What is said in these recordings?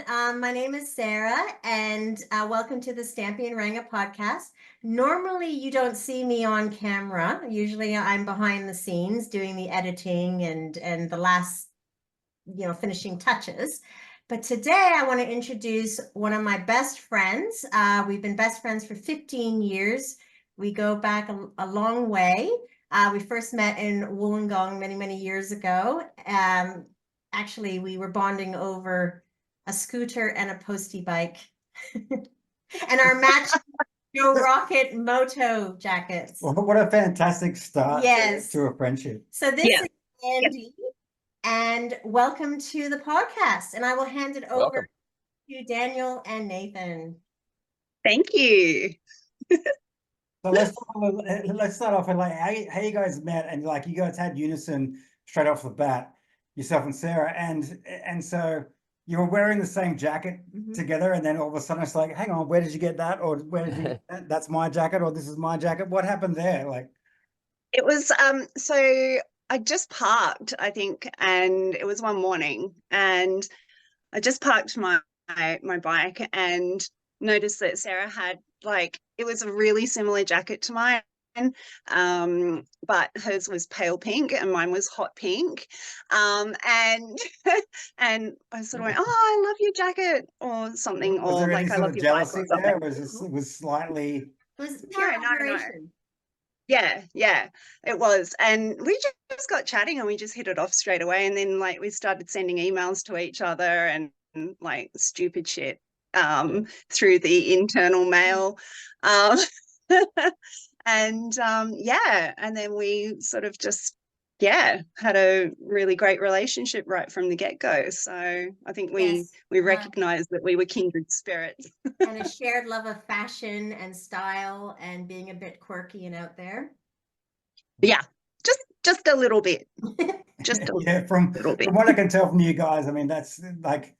My name is Sarah, and welcome to the Stampy Ranga Podcast. Normally, you don't see me on camera. Usually, I'm behind the scenes doing the editing and the last, finishing touches. But today, I want to introduce one of my best friends. We've been best friends for 15 years. We go back a long way. We first met in Wollongong many, many years ago. Actually, we were bonding over a scooter and a postie bike and our match Joe Rocket moto jackets. Well, what a fantastic start to a friendship. So this is Andy, and welcome to the podcast. And I will hand it over to Daniel and Nathan. Thank you. So let's start off with like how you guys met, and like you guys had unison straight off the bat, yourself and Sarah, and so you were wearing the same jacket together, and then all of a sudden it's like, hang on, where did you get that? Or where did you get that? That's my jacket, or this is my jacket. What happened there? Like, it was so I just parked, I think, and it was one morning, and I just parked my bike and noticed that Sarah had, like, it was a really similar jacket to mine, but hers was pale pink and mine was hot pink, and and I sort of went, oh, I love your jacket, or something, was or there like, any I sort love of your jealousy bike, or there? something. Was slightly. It was pure admiration. Yeah, it was. And we just got chatting and we just hit it off straight away. And then like we started sending emails to each other and like stupid shit through the internal mail. And then we sort of just had a really great relationship right from the get-go. So I think we recognized that we were kindred spirits. And a shared love of fashion and style and being a bit quirky and out there. Yeah, just a little bit. Just a From little bit. From what I can tell from you guys, I mean, that's like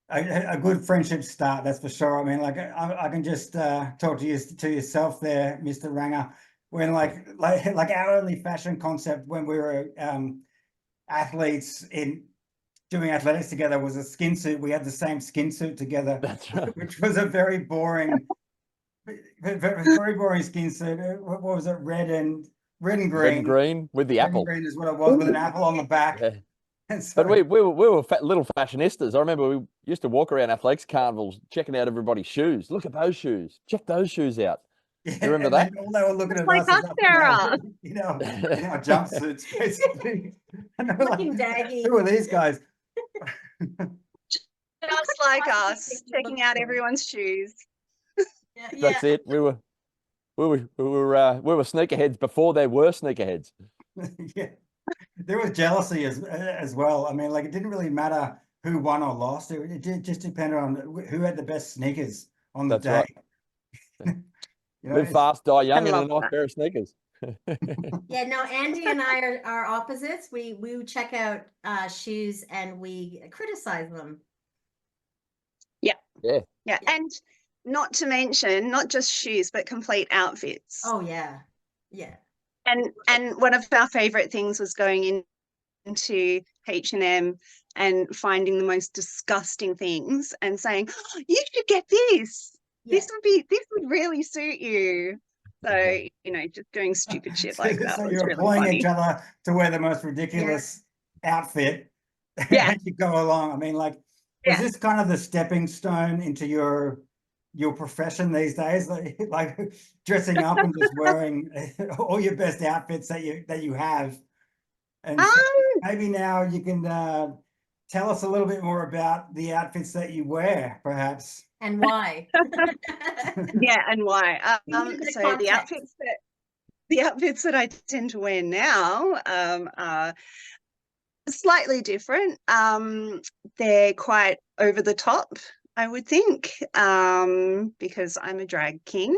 a good friendship start, that's for sure. I mean, like I can just talk to yourself there, Mr. Ranga, when like our only fashion concept when we were athletes in doing athletics together was a skin suit. We had the same skin suit together. That's right. Which was a very boring skin suit. What was it? Red and green. Red and green with the apple. Green is what it was, with an apple on the back. Yeah. And so, but we were little fashionistas. I remember we used to walk around athletics carnivals checking out everybody's shoes. Look at those shoes. Check those shoes out. You remember that? All they were looking at like us, Sarah. in our jumpsuits, basically. And they were like, Daggy. who are these guys? Just like us, checking out everyone's shoes. That's it. We were sneakerheads before there were sneakerheads. Yeah, there was jealousy as well. I mean, like it didn't really matter who won or lost. It just depended on who had the best sneakers on the day. Right. Live fast, die young, and a nice pair of sneakers. Yeah, no, Andy and I are opposites. We check out shoes and we criticize them. Yeah. And not to mention, not just shoes, but complete outfits. Oh yeah. And one of our favorite things was going into H&M and finding the most disgusting things and saying, oh, you should get this. Yeah. This would really suit you. So, just doing stupid shit like that. So was you're really employing funny. each other to wear the most ridiculous outfit. Yeah. And you go along. I mean, like, was this kind of the stepping stone into your profession these days? Like dressing up and just wearing all your best outfits that you have. And so maybe now you can tell us a little bit more about the outfits that you wear, perhaps. And why? And why? So the outfits that I tend to wear now are slightly different. They're quite over the top, I would think, because I'm a drag king.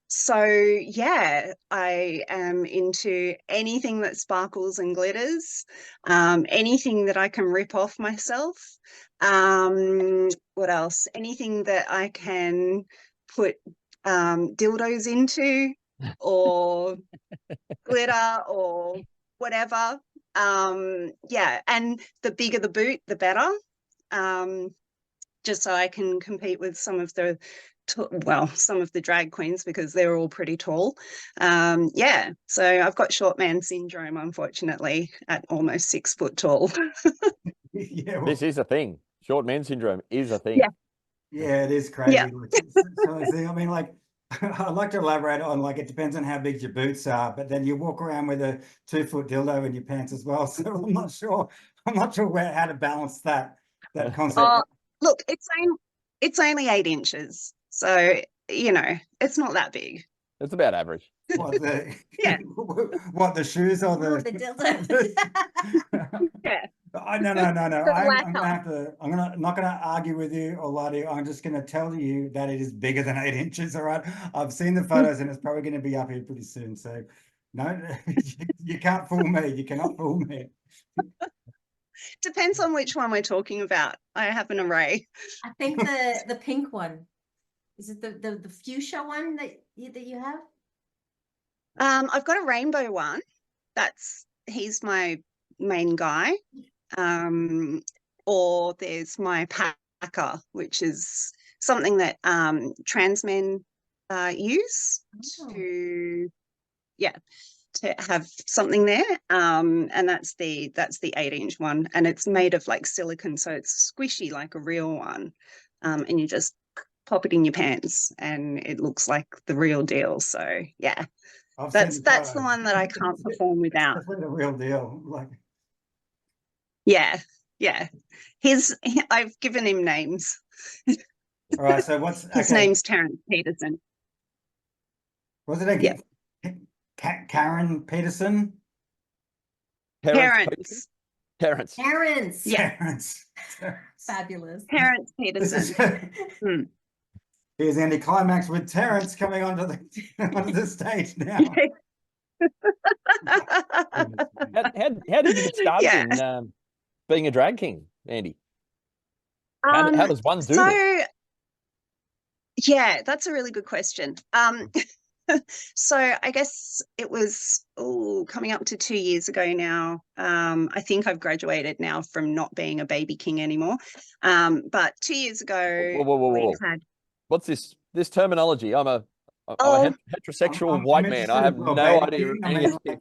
So I am into anything that sparkles and glitters, anything that I can rip off myself. What else? Anything that I can put dildos into, or glitter, or whatever. And the bigger the boot, the better. just so I can compete with some of the drag queens, because they're all pretty tall. Yeah, so I've got short man syndrome, unfortunately, at almost 6 foot tall. Yeah, This is a thing. Short man syndrome is a thing. Yeah. yeah, it is crazy. Like, I mean, like, I'd like to elaborate on, like, it depends on how big your boots are, but then you walk around with a 2-foot dildo in your pants as well. So I'm not sure how to balance that concept. Look, it's only 8 inches, so you know it's not that big. It's about average. What the Yeah. what, the shoes or Oh, the dildo. Yeah. No. The I'm lacquer. not gonna argue with you or lie to you. I'm just gonna tell you that it is bigger than 8 inches. All right. I've seen the photos and it's probably gonna be up here pretty soon. So no, you can't fool me. You cannot fool me. Depends on which one we're talking about. I have an array. I think the pink one. Is it the fuchsia one that you have? I've got a rainbow one. He's my main guy. Or there's my packer, which is something that trans men use to have something there. And that's the 8-inch one, and it's made of like silicone, so it's squishy like a real one. And you just pop it in your pants and it looks like the real deal. So yeah, that's the one that I can't perform without. That's the real deal. Like, yeah. I've given him names. all right. So His name's Terrence Peterson. Was it again? Karen Peterson? Terrence. Yeah. Terrence. Fabulous. Terrence Peterson. Here's Andy Clymaxx with Terrence coming onto the stage now. How did you get started in being a drag king, Andy? How does one do this? Yeah, that's a really good question. So I guess it was coming up to 2 years ago now. I think I've graduated now from not being a baby king anymore. But 2 years ago, whoa. What's this terminology? I'm a heterosexual white man. I have no idea any of this.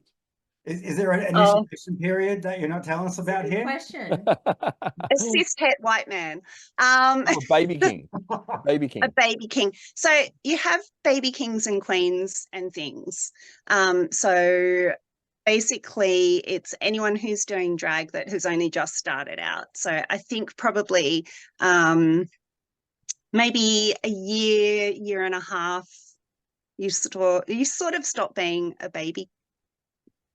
Is there an initiation period that you're not telling us about here? Question. A cis-het white man. I'm a baby king. Baby king. A baby king. So you have baby kings and queens and things. So basically it's anyone who's doing drag that has only just started out. So I think probably maybe a year and a half, you sort of stop being a baby.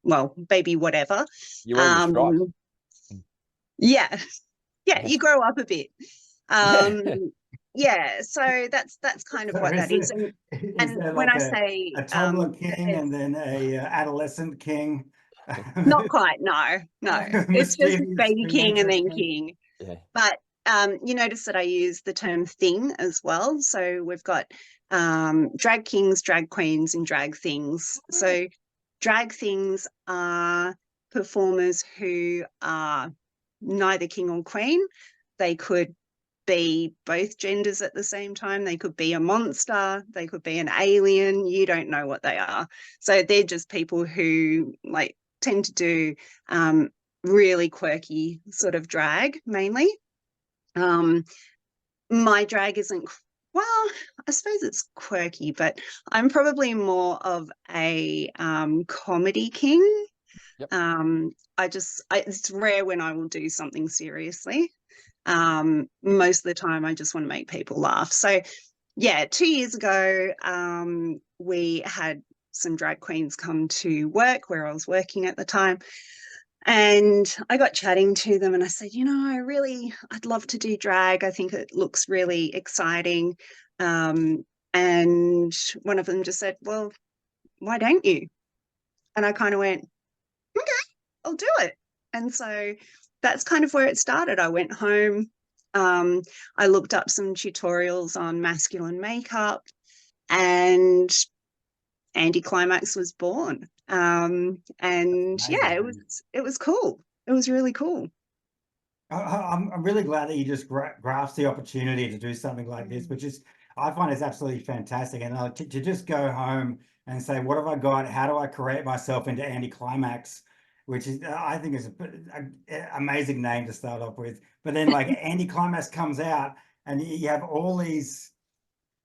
Well, baby whatever. You earn the stripes. Yeah, you grow up a bit. Yeah, so that's kind of what that is. And when I say a toddler king and then a adolescent king. Not quite, no. It's just baby king and then king. Yeah. But you notice that I use the term thing as well. So we've got drag kings, drag queens, and drag things. So drag things are performers who are neither king or queen. They could be both genders at the same time. They could be a monster. They could be an alien. You don't know what they are. So they're just people who like tend to do really quirky sort of drag mainly. My drag isn't, well, I suppose it's quirky, but I'm probably more of a comedy king. Yep. It's rare when I will do something seriously. Most of the time I just want to make people laugh. So yeah, 2 years ago, we had some drag queens come to work where I was working at the time. And I got chatting to them and I said, I'd love to do drag. I think it looks really exciting. And one of them just said, well, why don't you? And I kind of went, okay, I'll do it. And so that's kind of where it started. I went home. I looked up some tutorials on masculine makeup and Andy Clymaxx was born. And yeah, it was cool. It was really cool. I'm really glad that you just grasped the opportunity to do something like this, which is, I find is absolutely fantastic. And to just go home and say, what have I got? How do I create myself into Andy Clymaxx? Which is, I think is an amazing name to start off with. But then like Andy Clymaxx comes out and you have all these,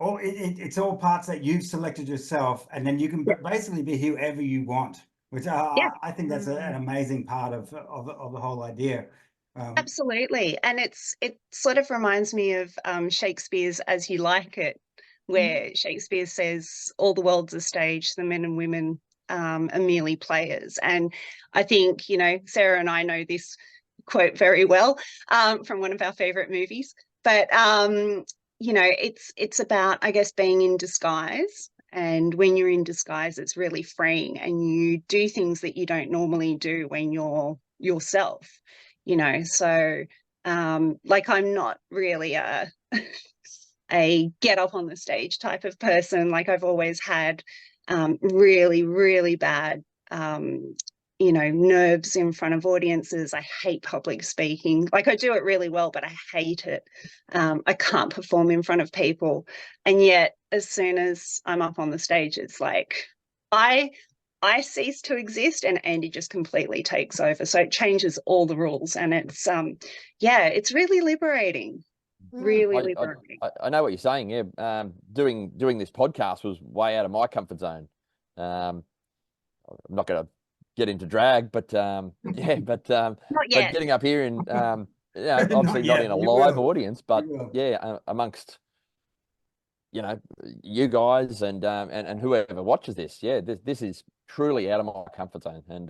it's all parts that you've selected yourself, and then you can basically be whoever you want, which I think that's an amazing part of the whole idea. Absolutely. And it sort of reminds me of Shakespeare's As You Like It, where Shakespeare says all the world's a stage, the men and women are merely players. And I think, you know, Sarah and I know this quote very well from one of our favorite movies. But, you know, it's about, I guess, being in disguise. And when you're in disguise, it's really freeing, and you do things that you don't normally do when you're yourself. You know, so like I'm not really a get up on the stage type of person. Like I've always had really, really bad, you know, nerves in front of audiences. I hate public speaking. Like I do it really well, but I hate it. I can't perform in front of people. And yet as soon as I'm up on the stage, it's like I cease to exist and Andy just completely takes over. So it changes all the rules, and it's yeah, it's really liberating. Really liberating. I know what you're saying. Yeah, doing this podcast was way out of my comfort zone. I'm not going to get into drag, but yeah, but getting up here and yeah, obviously not in a live audience, but yeah, amongst, you know, you guys and whoever watches this, yeah, this is truly out of my comfort zone, and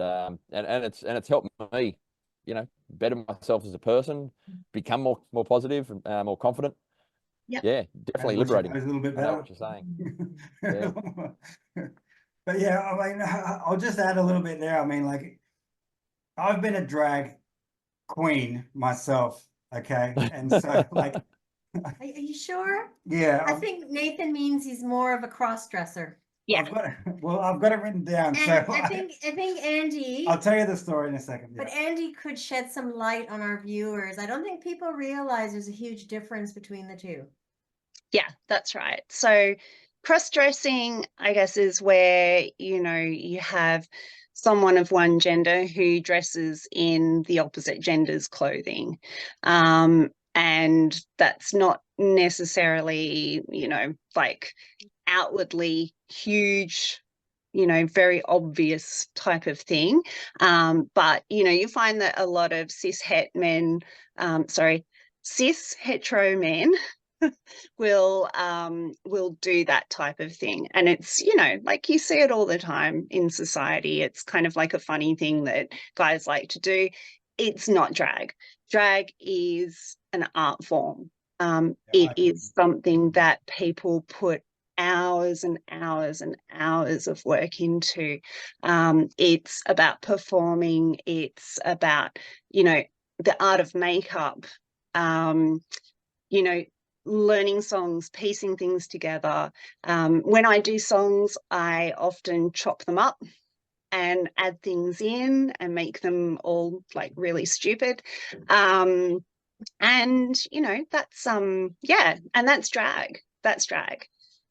it's helped me, you know, better myself as a person, become more positive, more confident. Yeah, definitely liberating. A little bit better. I know what you're saying. Yeah. But yeah, I mean, I'll just add a little bit there. I mean, like, I've been a drag queen myself, okay, and so like. Are you sure? Yeah. I think Nathan means he's more of a cross-dresser. Yeah. I've got it written down. And so I think Andy. I'll tell you the story in a second. But Andy could shed some light on our viewers. I don't think people realize there's a huge difference between the two. Yeah, that's right. So cross-dressing, I guess, is where, you know, you have someone of one gender who dresses in the opposite gender's clothing. And that's not necessarily, you know, like outwardly huge, you know, very obvious type of thing. But, you know, you find that a lot of cis hetero men will do that type of thing. And it's, you know, like you see it all the time in society. It's kind of like a funny thing that guys like to do. It's not drag. Drag is an art form. It is something that people put hours and hours and hours of work into. It's about performing. It's about, you know, the art of makeup, you know, learning songs, piecing things together. When I do songs, I often chop them up and add things in and make them all like really stupid. And, you know, that's, yeah, and that's drag. That's drag.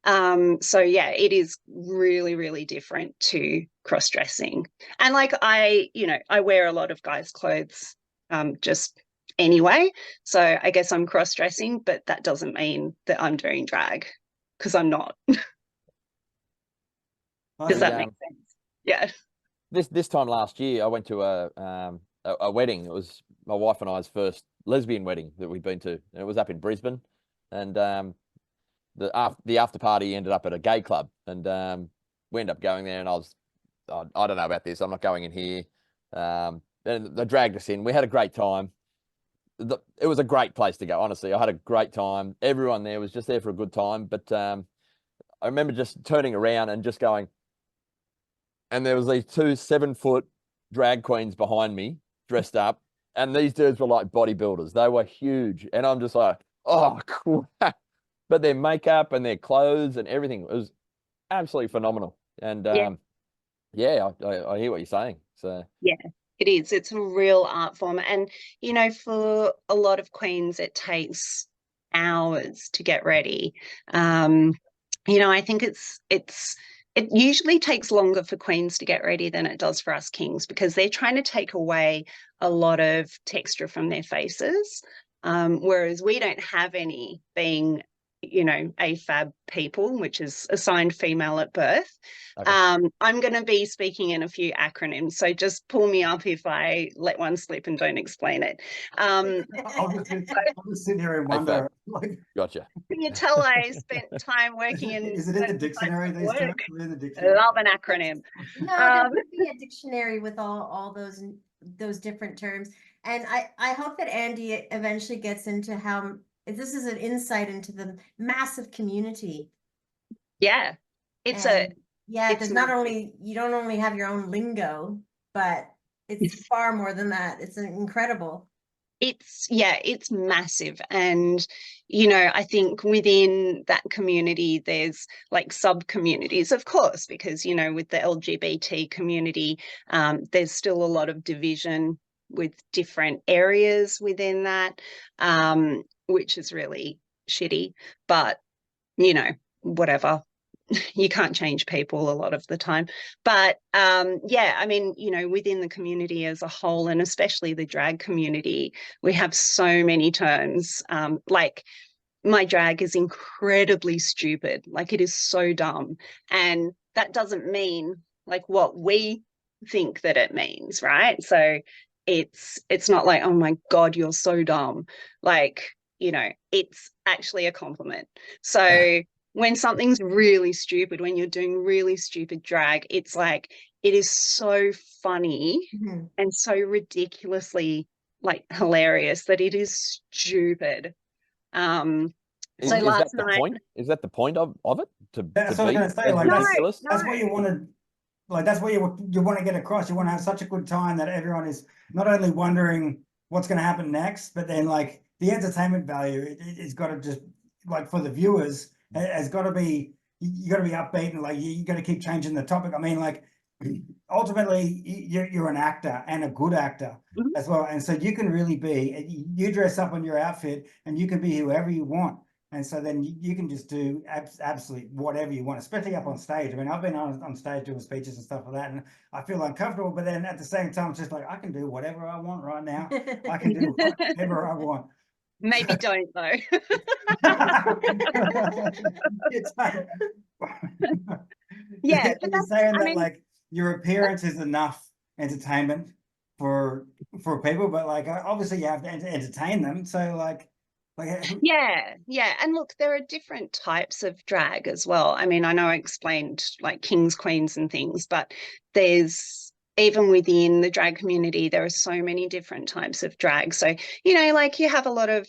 So yeah, it is really, really different to cross-dressing. And like you know, I wear a lot of guys' clothes, just anyway. So I guess I'm cross-dressing, but that doesn't mean that I'm doing drag, because I'm not. Does that make sense? Yeah. This time last year, I went to a wedding. It was my wife and I's first lesbian wedding that we've been to, and it was up in Brisbane. And the after party ended up at a gay club, and we ended up going there. And I don't know about this. I'm not going in here. And they dragged us in. We had a great time. It was a great place to go. Honestly, I had a great time. Everyone there was just there for a good time. But I remember just turning around and just going, and there was these 2 7-foot drag queens behind me, dressed up, and these dudes were like bodybuilders. They were huge, and I'm just like, oh crap! But their makeup and their clothes and everything was absolutely phenomenal. And yeah, I hear what you're saying. So yeah, It is. It's a real art form. And, you know, for a lot of queens, it takes hours to get ready. You know, I think it usually takes longer for queens to get ready than it does for us kings, because they're trying to take away a lot of texture from their faces, whereas we don't have any, being, you know, AFAB people, which is assigned female at birth. Okay. I'm going to be speaking in a few acronyms, so just pull me up if I let one slip and don't explain it. I'll just sit here and wonder. Like, Gotcha. Can you tell I spent time working in? Is it in the dictionary these days? Is it in the dictionary? Love an acronym. No, there would be a dictionary with all those different terms. And I hope that Andy eventually gets into how, if this is an insight into the massive community. Yeah, it's because not only, you don't only have your own lingo, but it's far more than that. It's incredible. It's massive. And, you know, I think within that community, there's like sub communities, of course, because, you know, with the LGBT community, there's still a lot of division with different areas within that, which is really shitty, but, you know, whatever. You can't change people a lot of the time. But yeah, I mean, you know, within the community as a whole, and especially the drag community, we have so many terms. Like, my drag is incredibly stupid. Like, it is so dumb. And that doesn't mean like what we think that it means, right? So it's not like, oh my God, you're so dumb. Like, you know, it's actually a compliment. So when something's really stupid, when you're doing really stupid drag, it's like, it is so funny and so ridiculously like hilarious that it is stupid. Is So last that the night, point? Is that the point of it? That's to what I be was going to say. as Like, ridiculous? that's what you want to, like, that's what you want to get across. You want to have such a good time that everyone is not only wondering what's going to happen next, but then like the entertainment value, it's got to just, like, for the viewers, has got to be, you got to be upbeat, and like you got to keep changing the topic. I mean, like, ultimately you're an actor, and a good actor as well, and so you can really be, you dress up on your outfit and you can be whoever you want. And so then you can just do absolutely whatever you want, especially up on stage. I mean, I've been on stage doing speeches and stuff like that, and I feel uncomfortable, but then at the same time, it's just like, I can do whatever I want right now. I can do whatever I want. maybe don't though. It's like, Yeah, you're but saying that, I mean, like, your appearance is enough entertainment for people, but like, obviously you have to entertain them. So like yeah. And look, there are different types of drag as well. I mean, I know I explained like kings, queens and things, but there's, even within the drag community, there are so many different types of drag. So, you know, like, you have a lot of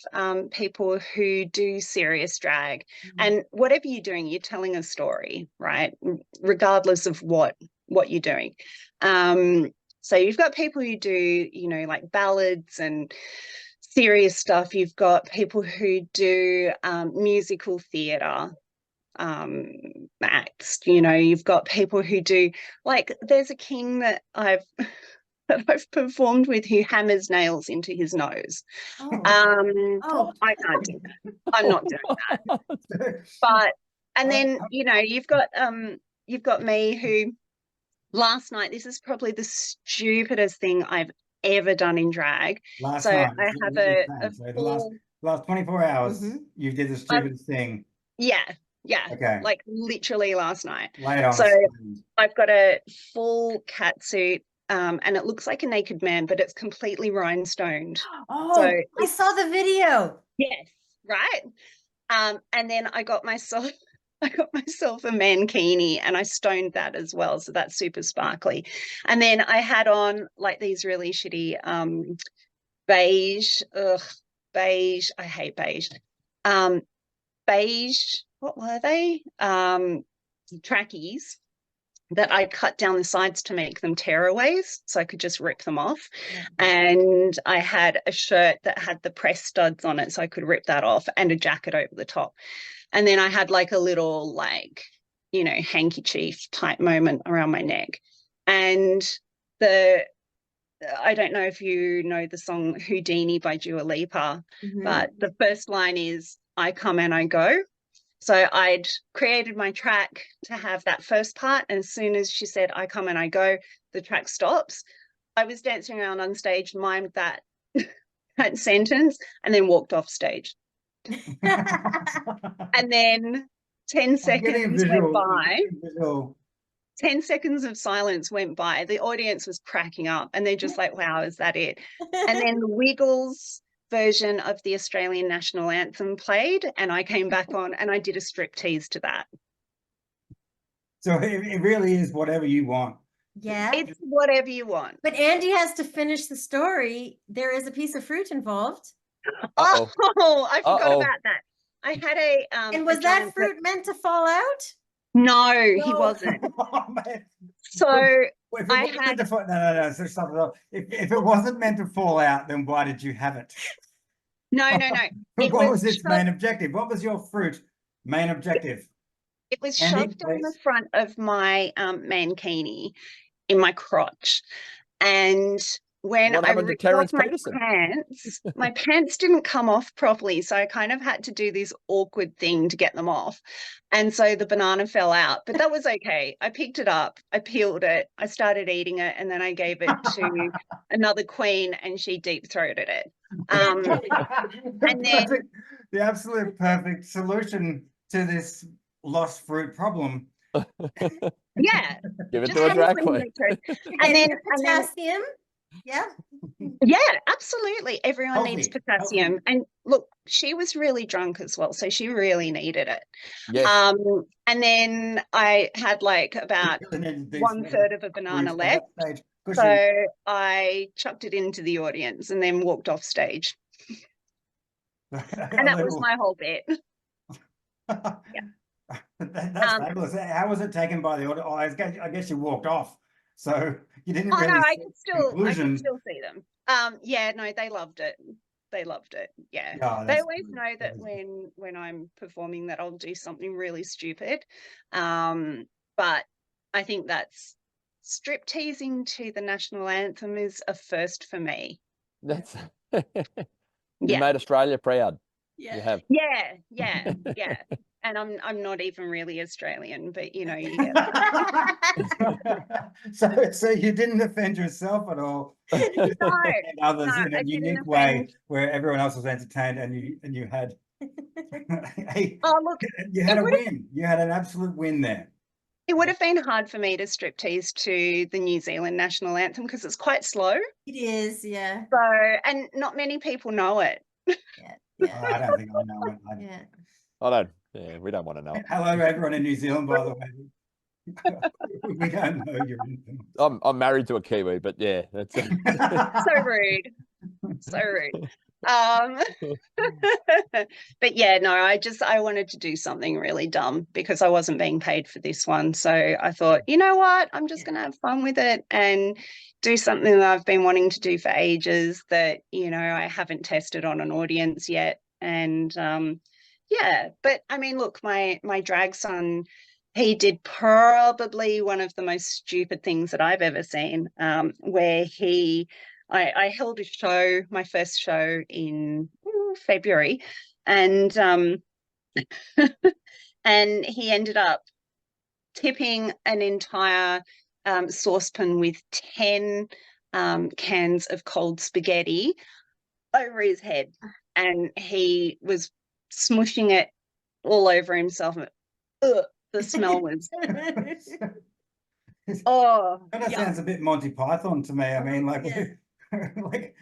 people who do serious drag, and whatever you're doing, you're telling a story, right? Regardless of what you're doing. So you've got people who do, you know, like ballads and serious stuff. You've got people who do musical theatre acts. You know, you've got people who do, like, there's a king that I've performed with who hammers nails into his nose. I can't do that. I'm not doing that. But, and then, you know, you've got me, who last night, this is probably the stupidest thing I've ever done in drag. last So night, I have the last 24 hours, you did the stupidest thing. Yeah. Okay. Like literally last night. Lay it on. So I've got a full cat suit, and it looks like a naked man, but it's completely rhinestoned. So I saw the video. Yes, right. And then I got myself a mankini, and I stoned that as well, so that's super sparkly. And then I had on like these really shitty beige, I hate beige. Beige, what were they? Trackies that I cut down the sides to make them tearaways, so I could just rip them off. And I had a shirt that had the press studs on it, so I could rip that off, and a jacket over the top. And then I had like a little, like, you know, handkerchief type moment around my neck. And the I don't know if you know the song Houdini by Dua Lipa, but the first line is, I come and I go. So I'd created my track to have that first part. And as soon as she said, I come and I go, the track stops. I was dancing around on stage, mimed that, that sentence, and then walked off stage. And then 10 seconds went by. 10 seconds of silence went by. The audience was cracking up and they're just like, wow, is that it? And then the Wiggles version of the Australian national anthem played, and I came back on and I did a striptease to that. So it really is whatever you want. Yeah. It's whatever you want. But Andy has to finish the story. There is a piece of fruit involved. Oh, I forgot about that. I had a and was that fruit meant to fall out? No, he wasn't. Oh, man. So if it wasn't meant to fall out, then why did you have it? No. What was its main objective? What was your fruit main objective? It was shoved on the front of my mankini in my crotch. And when I ripped off my pants didn't come off properly. So I kind of had to do this awkward thing to get them off. And so the banana fell out, but that was okay. I picked it up, I peeled it, I started eating it, and then I gave it to another queen and she deep throated it. And then the absolute perfect solution to this lost fruit problem. Yeah. Give it to a drag queen. And then potassium. Yeah. Yeah, absolutely. Everyone needs potassium. And look, she was really drunk as well, so she really needed it. Yes. And then I had like about 1/3 of a banana left. So I chucked it into the audience and then walked off stage. And that was my whole bit. Yeah. That's fabulous. How was it taken by the audience? Oh, I guess you walked off. So you didn't really I could still see them. Yeah, no, they loved it. They loved it. Yeah. They always know that when I'm performing that I'll do something really stupid. But I think that's strip teasing to the national anthem is a first for me. That's you made Australia proud. Yeah. You have. Yeah. And I'm not even really Australian, but you know, you get it. So you didn't offend yourself at all. No, others in a unique way where everyone else was entertained and you had you had a win. You had an absolute win there. It would have been hard for me to striptease to the New Zealand national anthem because it's quite slow. It is, yeah. So, and not many people know it. Yeah. Oh, I don't think I know it. Yeah. I don't. Yeah, we don't want to know. Hello, everyone in New Zealand, by the way. We don't know you're in them. I'm married to a Kiwi, but yeah, that's so rude. So rude. But yeah, no, I wanted to do something really dumb because I wasn't being paid for this one. So I thought, you know what, I'm just going to have fun with it and do something that I've been wanting to do for ages that, you know, I haven't tested on an audience yet. And yeah, but I mean, look, my drag son, he did probably one of the most stupid things that I've ever seen, where I held a show, my first show in February, and and he ended up tipping an entire saucepan with 10 cans of cold spaghetti over his head, and he was smushing it all over himself. The smell was that sounds a bit Monty Python to me. I mean, like, like.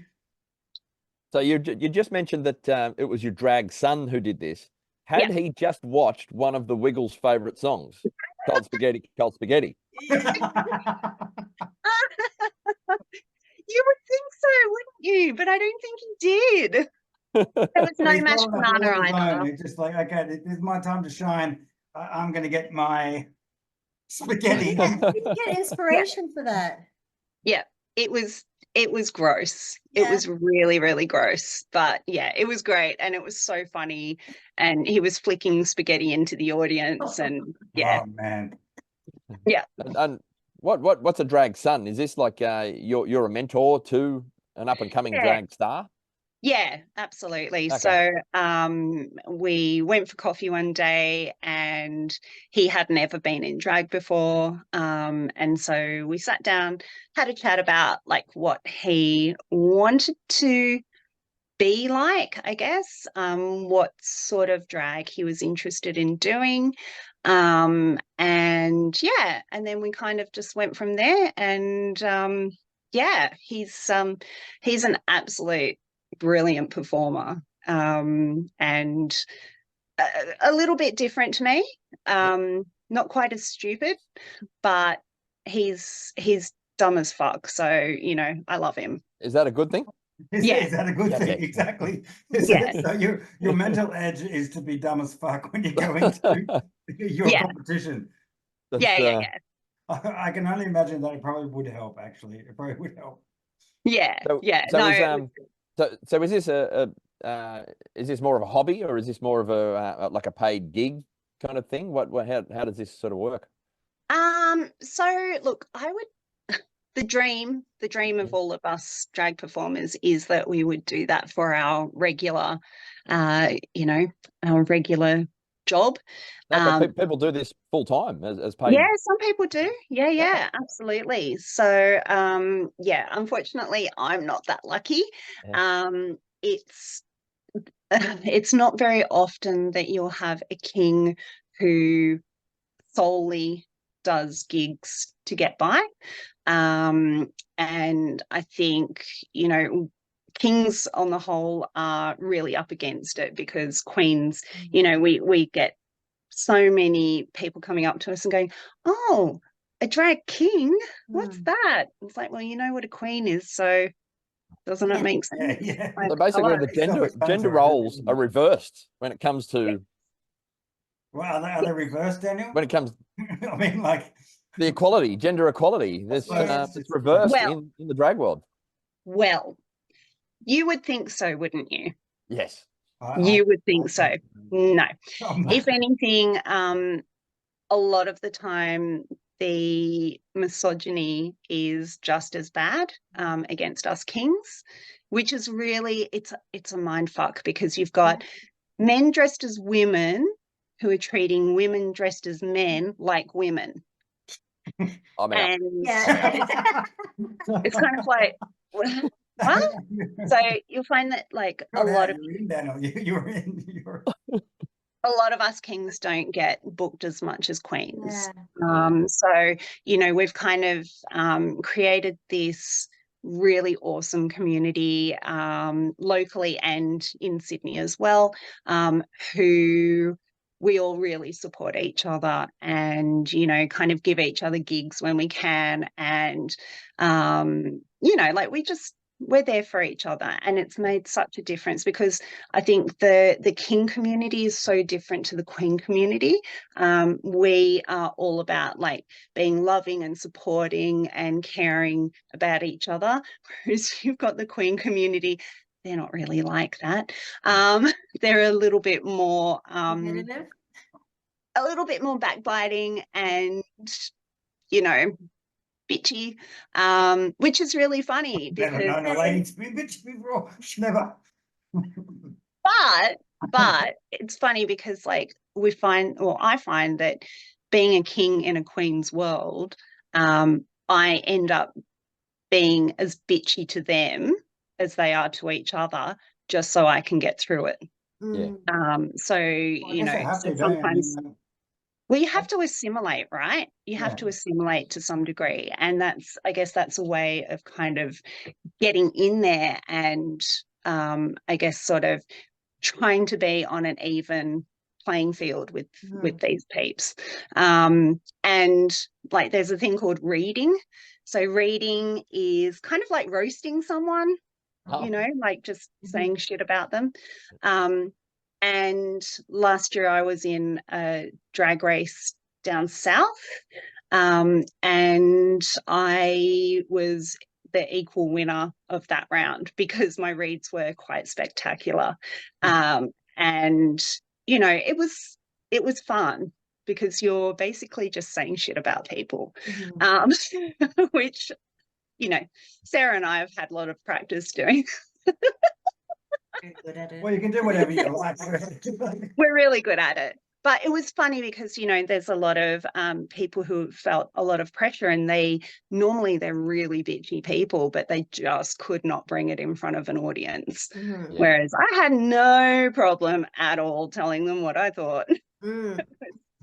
So you just mentioned that it was your drag son who did this. Had he just watched one of the Wiggles' favourite songs, Cold Spaghetti, Cold Spaghetti? You would think so, wouldn't you? But I don't think he did. There was no mashed banana either. It's just like, okay, this is my time to shine. I'm going to get my spaghetti. Where did you get inspiration for that? Yeah, it was gross. It was really, really gross. But yeah, it was great. And it was so funny. And he was flicking spaghetti into the audience. And yeah. Oh, man. Yeah. And What's a drag son? Is this like you're a mentor to an up and coming Yeah. drag star? Yeah, absolutely. Okay. So we went for coffee one day and he hadn't ever been in drag before. And so we sat down, had a chat about like what he wanted to be like, I guess, what sort of drag he was interested in doing. And yeah, and then we kind of just went from there. And yeah, he's an absolute brilliant performer, and a little bit different to me, not quite as stupid, but he's dumb as fuck, so I love him. Is that a good thing? Yeah. Is that a good Yeah, thing? yeah. Exactly. Yeah. So your mental edge is to be dumb as fuck when you go into your Yeah. competition. Yeah. I can only imagine that it probably would help. Actually, it probably would help. Yeah. So, Yeah. so No, is this is this more of a hobby, or is this more of a like a paid gig kind of thing? How does this sort of work? So look, I would the dream of all of us drag performers is that we would do that for our regular our regular job. Okay, people do this full time as paid. Yeah, some people do. Yeah, absolutely. So yeah, unfortunately I'm not that lucky. Yeah. It's not very often that you'll have a king who solely does gigs to get by. And I think, kings on the whole are really up against it, because queens, we get so many people coming up to us and going, "Oh, a drag king? What's that?" It's like, well, you know what a queen is, so doesn't it make sense? Yeah. Like, So basically, hello. the gender roles are reversed when it comes to Well, are they reversed, Daniel? when it comes I mean, like the equality, gender equality. This suppose it's reversed Well- in the drag world. Well, you would think so, wouldn't you? Yes. You would think so. No. I'm If anything, a lot of the time the misogyny is just as bad against us kings, which is really, it's a mind fuck, because you've got men dressed as women who are treating women dressed as men like women. I'm out. And Yeah. it's kind of like, what? So you'll find that like a lot of you're in, Daniel. You're in. You're a lot of us kings don't get booked as much as queens. Yeah. So, we've kind of created this really awesome community locally and in Sydney as well, who we all really support each other and, kind of give each other gigs when we can. And, like we're there for each other, and it's made such a difference, because I think the king community is so different to the queen community. We are all about like being loving and supporting and caring about each other, whereas you've got the queen community, they're not really like that. They're a little bit more Competitive? a little bit more backbiting and bitchy, which is really funny never because known a lady to be bitchy before. Never. but it's funny because like I find that being a king in a queen's world, I end up being as bitchy to them as they are to each other, just so I can get through it. Mm. So sometimes well, you have to assimilate, right? You have to assimilate to some degree. And I guess that's a way of kind of getting in there and I guess sort of trying to be on an even playing field with these peeps. And like there's a thing called reading. So reading is kind of like roasting someone, like just saying shit about them. And last year I was in a drag race down south, and I was the equal winner of that round because my reads were quite spectacular. And it was fun. because you're basically just saying shit about people, Mhm. which, you know, Sarah and I have had a lot of practice doing. Very good at it. Well, you can do whatever you like. We're really good at it. But it was funny because, you know, there's a lot of people who felt a lot of pressure, and normally they're really bitchy people, but they just could not bring it in front of an audience. Mhm. Yeah. Whereas I had no problem at all telling them what I thought. Mm.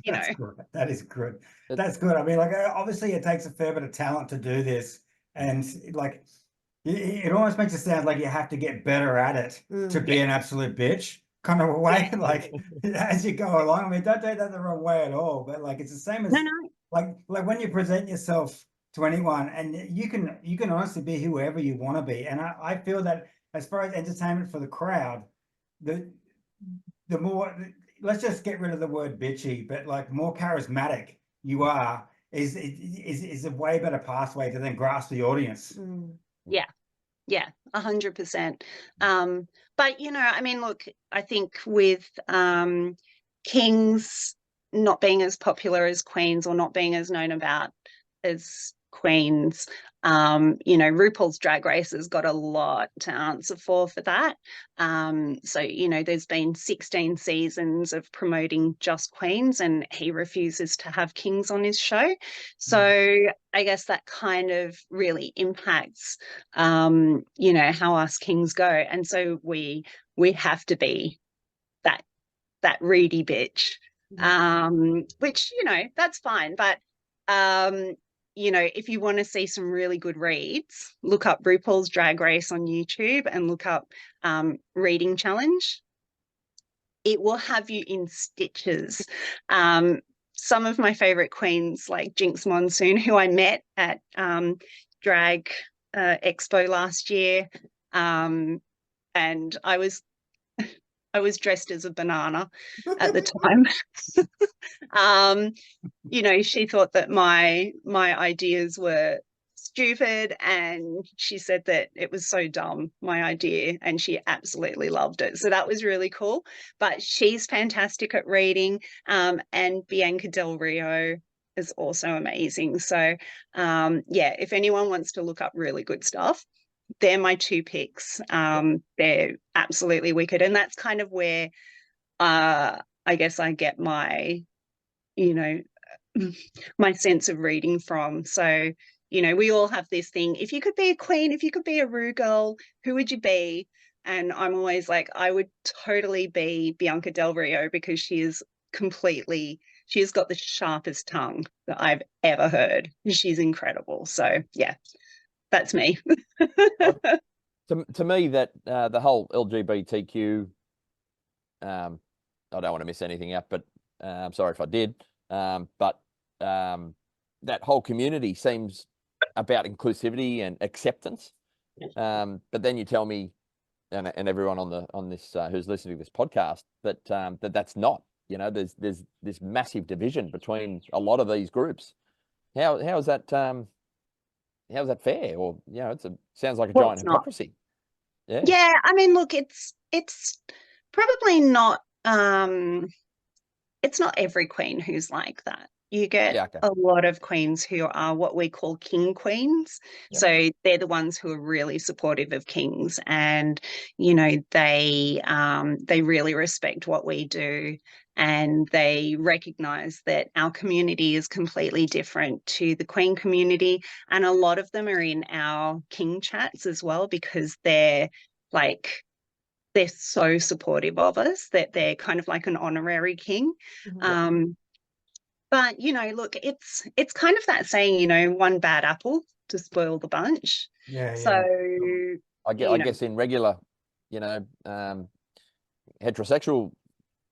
You know, That's good. That is good. That's good. I mean, like, obviously it takes a fair bit of talent to do this, and like, it almost makes it sound like you have to get better at it to be an absolute bitch kind of a way, Yeah. like as you go along. I mean, don't take that the wrong way at all, but like it's the same as no. like when you present yourself to anyone, and you can honestly be whoever you want to be. And I feel that as far as entertainment for the crowd, the more, let's just get rid of the word bitchy, but like more charismatic you are is a way better pathway to then grasp the audience. Mm. Yeah, 100%. But, you know, I mean, look, I think with kings not being as popular as queens, or not being as known about as queens, you know, RuPaul's Drag Race has got a lot to answer for that. So, you know, there's been 16 seasons of promoting just queens, and he refuses to have kings on his show. So I guess that kind of really impacts, you know, how us kings go. And so we have to be that reedy bitch, which, you know, that's fine. But, you know, if you want to see some really good reads, look up RuPaul's Drag Race on YouTube and look up Reading Challenge. It will have you in stitches. Some of my favorite queens, like Jinx Monsoon, who I met at Drag Expo last year, and I was dressed as a banana at the time. You know, she thought that my ideas were stupid, and she said that it was so dumb, my idea, and she absolutely loved it. So that was really cool. But she's fantastic at reading, and Bianca Del Rio is also amazing. So yeah, if anyone wants to look up really good stuff, they're my two picks. They're absolutely wicked, and that's kind of where I guess I get my, you know, my sense of reading from. So, you know, we all have this thing. If you could be a queen, if you could be a Ru girl, who would you be? And I'm always like, I would totally be Bianca Del Rio, because she's got the sharpest tongue that I've ever heard. She's incredible. So yeah, that's me. To me, that the whole LGBTQ, I don't want to miss anything out, but I'm sorry if I did. But that whole community seems about inclusivity and acceptance. But then you tell me, and everyone on this who's listening to this podcast, that that's not. You know, there's this massive division between a lot of these groups. How is that? How's that fair? Or, you know, sounds like a giant hypocrisy. Yeah. Yeah, I mean, look, it's probably not. It's not every queen who's like that. You get a lot of queens who are what we call king queens. Yeah. So they're the ones who are really supportive of kings, and, you know, they really respect what we do, and they recognize that our community is completely different to the queen community. And a lot of them are in our king chats as well, because they're so supportive of us that they're kind of like an honorary king. Mm-hmm. But, you know, look, it's kind of that saying, you know, one bad apple to spoil the bunch. Yeah. So I guess in regular, you know, heterosexual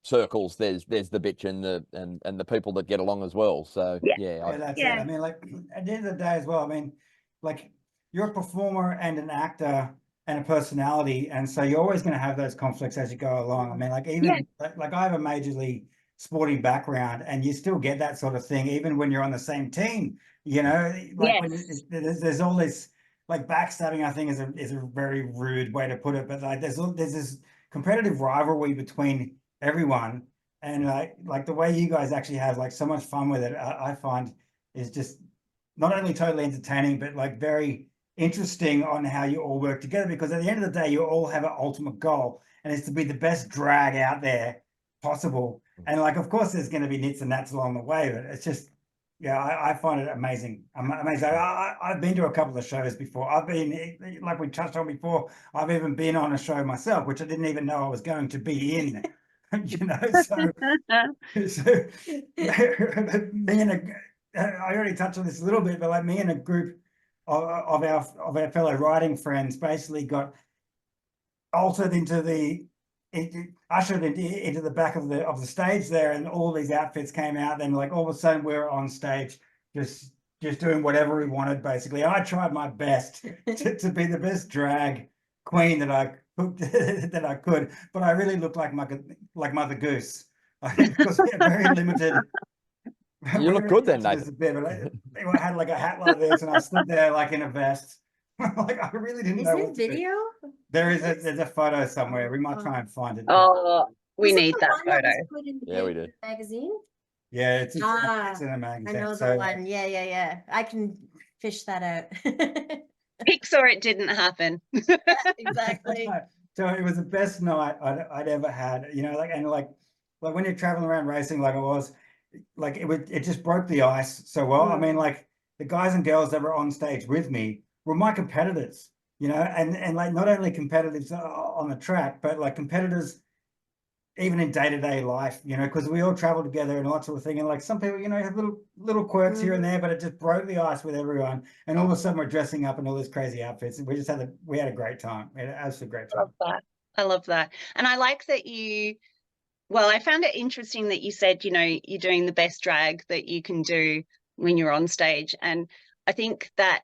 circles, there's the bitch and the people that get along as well. So that's it. I mean, like, at the end of the day as well, I mean, like, you're a performer and an actor and a personality, and so you're always going to have those conflicts as you go along. I mean, like, even like I have a majorly sporting background, and you still get that sort of thing even when you're on the same team, you know, like when there's all this, like, backstabbing, I think is a very rude way to put it, but like there's this competitive rivalry between everyone, And like the way you guys actually have like so much fun with it, I find is just not only totally entertaining, but like very interesting on how you all work together, because at the end of the day, you all have an ultimate goal, and it's to be the best drag out there possible. And like, of course, there's going to be nits and nats along the way, but it's just, yeah, I find it amazing. Amazing. I've been to a couple of shows before. I've been, like we touched on before, I've even been on a show myself, which I didn't even know I was going to be in. You know, so me and I already touched on this a little bit, but like me and a group of our fellow writing friends basically got ushered into the back of the stage there, and all these outfits came out. Then like all of a sudden we're on stage just doing whatever we wanted basically. I tried my best to be the best drag queen that I could, but I really looked like Mother Goose because we had very limited. You look good then, Nathan. I had like a hat like this, and I stood there like in a vest. Like I really didn't know what to do. Video? There's a photo somewhere. We might try and find it. Oh, we Was it need the that one that photo. was put in the Yeah, we do. magazine? Yeah, it's Ah, in a magazine. I know the So, one. Yeah. I can fish that out. Pics or it didn't happen. Exactly. so it was the best night I'd ever had. You know, like when you're traveling around racing, like I was, like it just broke the ice so well. I mean, like the guys and girls that were on stage with me were my competitors. You know, and like not only competitors on the track, but like competitors even in day-to-day life, you know, because we all travel together and that sort of thing. And like some people, you know, have little quirks here and there, but it just broke the ice with everyone. And all of a sudden we're dressing up in all these crazy outfits. And we had a great time. We had an absolute great time. I love that. And I like that I found it interesting that you said, you know, you're doing the best drag that you can do when you're on stage. And I think that's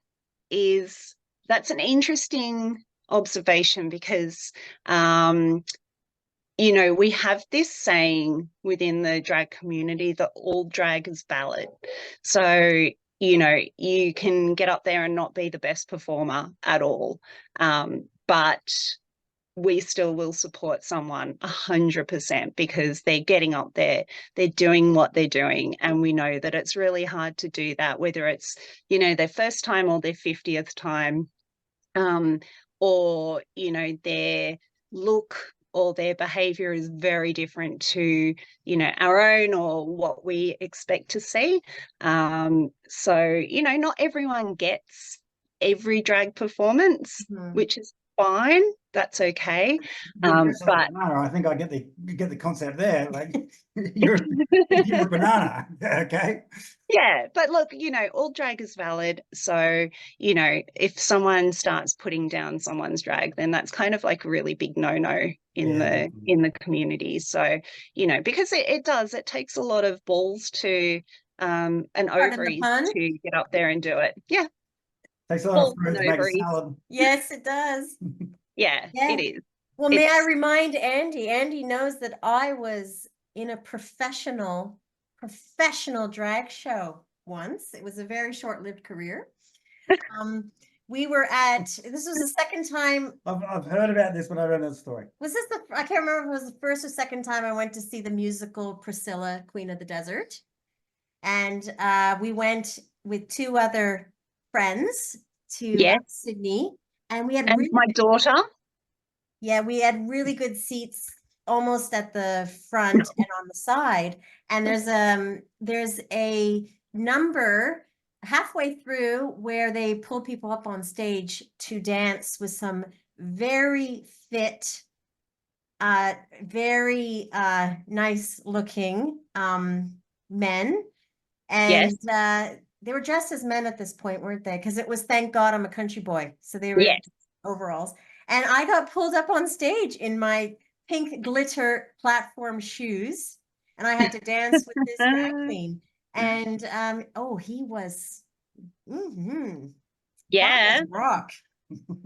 an interesting observation because, you know, we have this saying within the drag community that all drag is valid. So, you know, you can get up there and not be the best performer at all. But we still will support someone 100% because they're getting up there, they're doing what they're doing. And we know that it's really hard to do that, whether it's, you know, their first time or their 50th time, or, you know, their look or their behavior is very different to, you know, our own or what we expect to see. So, you know, not everyone gets every drag performance, which is fine. That's okay. But I think I get the concept there. Like you're a banana. Okay. Yeah, but look, you know, all drag is valid. So, you know, if someone starts putting down someone's drag, then that's kind of like a really big no-no in the community. So, you know, because it takes a lot of balls to and ovaries to get up there and do it. Yeah. Takes a lot of fruit to make a salad. Yes, it does. Yeah, it is. Well, may I remind Andy? Andy knows that I was in a professional drag show once. It was a very short-lived career. We were this was the second time. I've heard about this, but I don't know the story. Was this I can't remember if it was the first or second time I went to see the musical Priscilla, Queen of the Desert. And we went with two other friends to Sydney. And we had my daughter. Yeah, we had really good seats almost at the front and on the side. And there's a number halfway through where they pull people up on stage to dance with some very fit, very nice looking men. And they were dressed as men at this point, weren't they? Because it was Thank God I'm a Country Boy. So they were in overalls. And I got pulled up on stage in my pink glitter platform shoes. And I had to dance with this drag queen. And he was rock.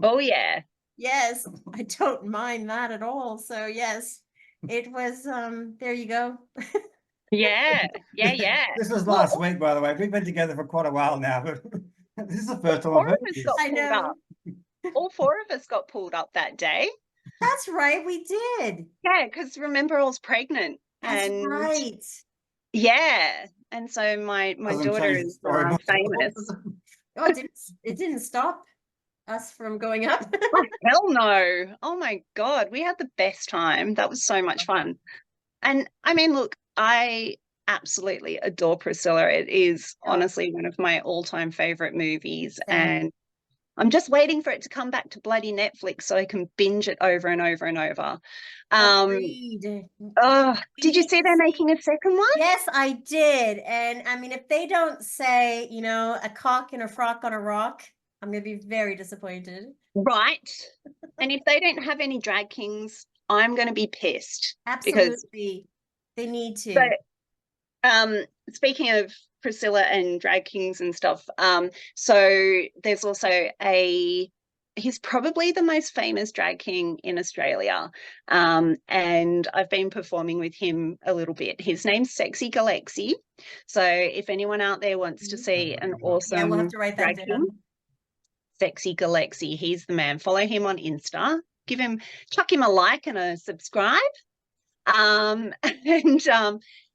Oh yeah. Yes, I don't mind that at all. So yes, it was there you go. Yeah. This was last week, by the way. We've been together for quite a while now, but this is the first time I've heard this. I know. All four of us got pulled up that day. That's right, we did. Yeah, because remember I was pregnant. That's and right. yeah, and so my Doesn't daughter change the is story much at all. famous. Oh, it didn't stop us from going up. Oh, hell no. Oh my God, we had the best time. That was so much fun. And I mean, look, I absolutely adore Priscilla. It is honestly one of my all-time favorite movies. Same. And I'm just waiting for it to come back to bloody Netflix so I can binge it over and over and over. Agreed. Oh, We did you need see to they're see- making a second one? Yes, I did. And I mean, if they don't say, a cock and a frock on a rock, I'm going to be very disappointed. Right. And if they don't have any drag kings, I'm going to be pissed. Absolutely. They need to. But speaking of Priscilla and drag kings and stuff, so there's also he's probably the most famous drag king in Australia, and I've been performing with him a little bit. His name's Sexy Galxy. So if anyone out there wants to see an awesome we'll have to write that drag down. king, Sexy Galxy, he's the man. Follow him on Insta. Chuck him a like and a subscribe.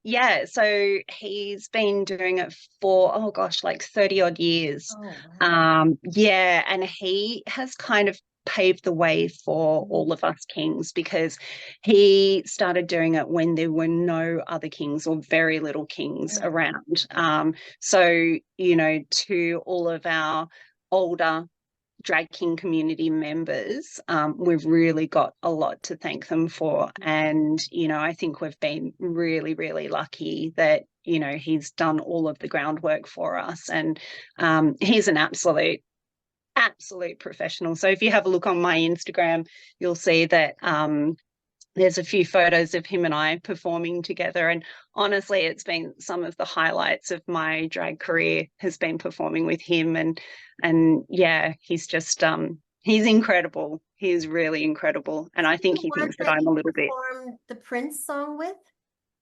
Yeah, so he's been doing it for, like 30 odd years. Oh, wow. Yeah, and he has kind of paved the way for all of us kings because he started doing it when there were no other kings or very little kings around. So, to all of our older drag king community members, we've really got a lot to thank them for. And, I think we've been really, really lucky that, he's done all of the groundwork for us. And he's an absolute professional. So if you have a look on my Instagram, you'll see that there's a few photos of him and I performing together. And honestly, it's been some of the highlights of my drag career has been performing with him. And yeah, he's just, he's incredible. He's really incredible. And I think he thinks that I'm a little bit. Performed the Prince song with?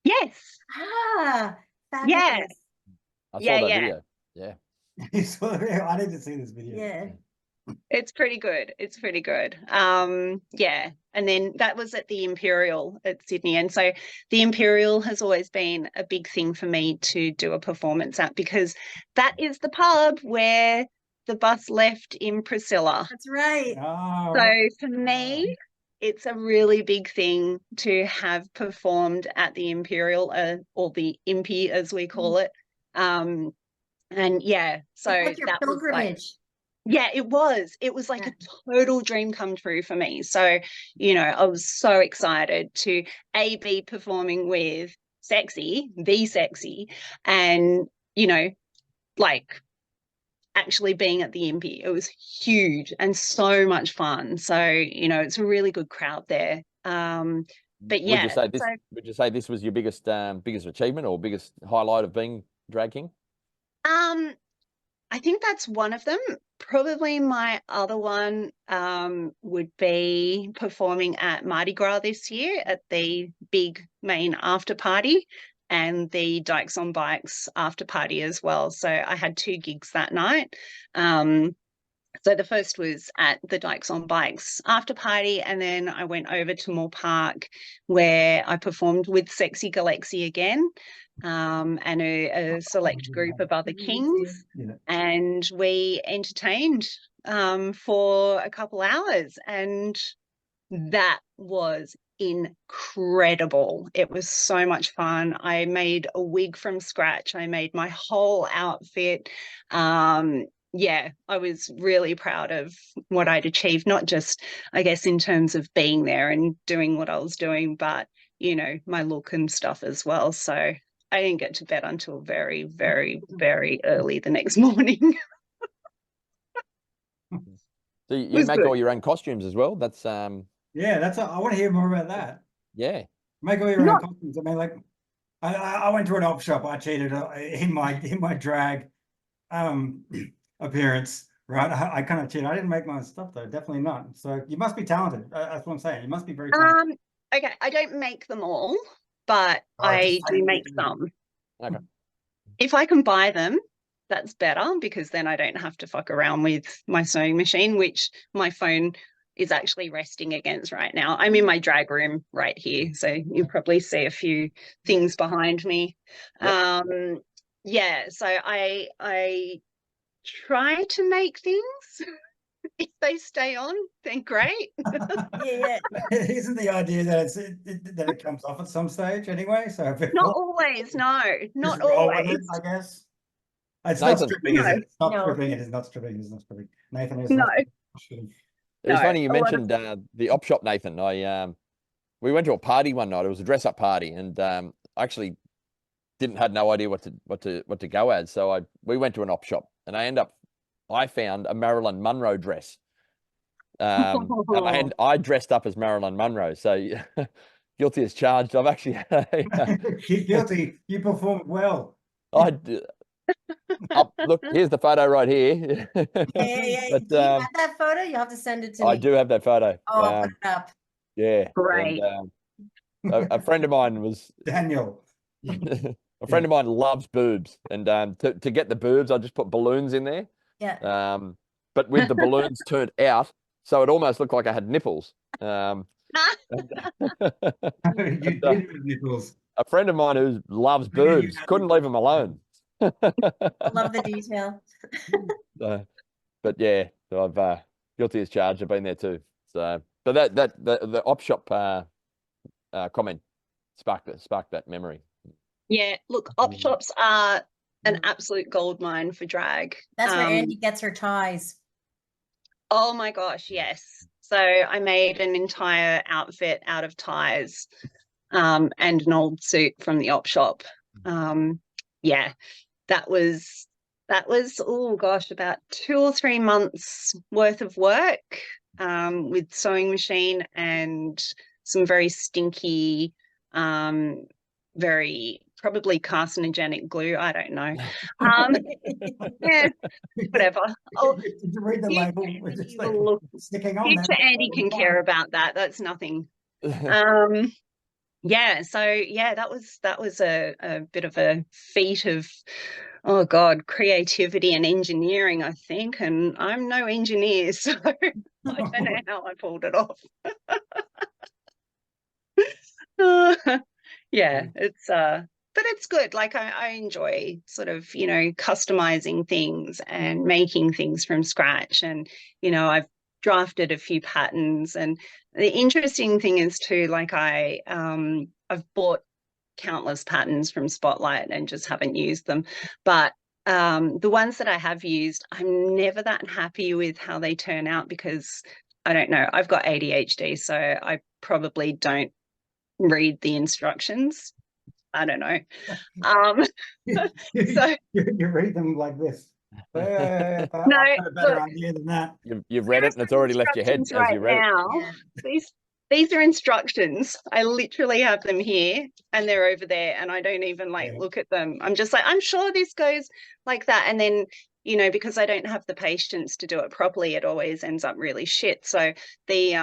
Yes. Ah, fabulous. Yeah. I saw Yeah, that yeah. video. Yeah. I need to see this video. Yeah. It's pretty good. It's pretty good. Yeah. And then that was at the Imperial at Sydney. And so the Imperial has always been a big thing for me to do a performance at because that is the pub where the bus left in Priscilla. That's right. Oh, So for me, it's a really big thing to have performed at the Imperial or the Impy as we call it. And yeah, so It's like your that was like, pilgrimage. yeah, it was. It was like a total dream come true for me. So, I was so excited to be performing with the Sexy, and, like actually being at the Impy. It was huge and so much fun. So, it's a really good crowd there. But yeah. Would you say this was your biggest achievement or biggest highlight of being drag king? I think that's one of them. Probably my other one would be performing at Mardi Gras this year at the big main after party and the Dykes on Bikes after party as well. So I had 2 gigs that night. So the first was at the Dykes on Bikes after party, and then I went over to Moore Park where I performed with Sexy Galxy again. And a select group of other kings, and we entertained for a couple hours, and that was incredible. It was so much fun. I made a wig from scratch. I made my whole outfit. Yeah, I was really proud of what I'd achieved, not just, I guess, in terms of being there and doing what I was doing, but, my look and stuff as well. So I didn't get to bed until very, very, very early the next morning. So you make all your own costumes as well? That's yeah, I want to hear more about that. Yeah. Make all your own costumes. I mean, like I went to an op shop. I cheated in my drag appearance, right? I kind of cheated. I didn't make my stuff though, definitely not. So you must be talented. That's what I'm saying. You must be very talented. Okay, I don't make them all, but I do make some. Okay. If I can buy them, that's better because then I don't have to fuck around with my sewing machine, which my phone is actually resting against right now. I'm in my drag room right here, so you probably see a few things behind me. Yep. Yeah, so I try to make things. If they stay on, then great. Yeah. Isn't the idea that that it comes off at some stage anyway? So if it Not always, no, just not roll with always. it, I guess. It's not Nathan. stripping, is it? No. It's not No. stripping. It is not stripping. It's not stripping. Nathan is No. not stripping. It was No, funny you a lot of- mentioned the op shop, Nathan. We went to a party one night. It was a dress up party, and I actually had no idea what to go as. So we went to an op shop, and I found a Marilyn Monroe dress. And I dressed up as Marilyn Monroe. So guilty as charged. I've actually Guilty. You performed well. Look, here's the photo right here. Yeah. But, Do you have that photo? You'll have to send it to me. I do have that photo. Oh, I'll put it up. Yeah. Great. And, a friend of mine was Daniel. a friend of mine loves boobs, and to get the boobs, I just put balloons in there. Yeah. But with the balloons turned out, so it almost looked like I had nipples. You did have nipples. A friend of mine who loves Yeah, you boobs had couldn't leave them alone. I love the detail. But yeah, so I've guilty as charged. I've been there too. So, but the op shop comment sparked that memory. Yeah, look, op shops are an absolute goldmine for drag. That's where Andy gets her ties. Oh my gosh, yes. So I made an entire outfit out of ties and an old suit from the op shop. Yeah, that was oh gosh, about 2 or 3 months worth of work with sewing machine and some very stinky, very probably carcinogenic glue. I don't know. Yeah, whatever. Oh, Did you read the label? It's just like look, sticking on future there. Andy can care about that. That's nothing. Yeah, so yeah, that was a bit of a feat of, oh God, creativity and engineering, I think. And I'm no engineer, so I don't know how I pulled it off. Yeah, but it's good. Like I enjoy sort of, you know, customizing things and making things from scratch. And, you know, I've drafted a few patterns. And the interesting thing is too, like I've bought countless patterns from Spotlight and just haven't used them. But the ones that I have used, I'm never that happy with how they turn out because I don't know, I've got ADHD, so I probably don't read the instructions. I don't know. So you read them like this. no, I've got a better look, idea than that. You've read it and it's already left your head as right you read now. Yeah. These are instructions. I literally have them here and they're over there and I don't even look at them. I'm just like, I'm sure this goes like that. And then, you know, because I don't have the patience to do it properly, it always ends up really shit. So the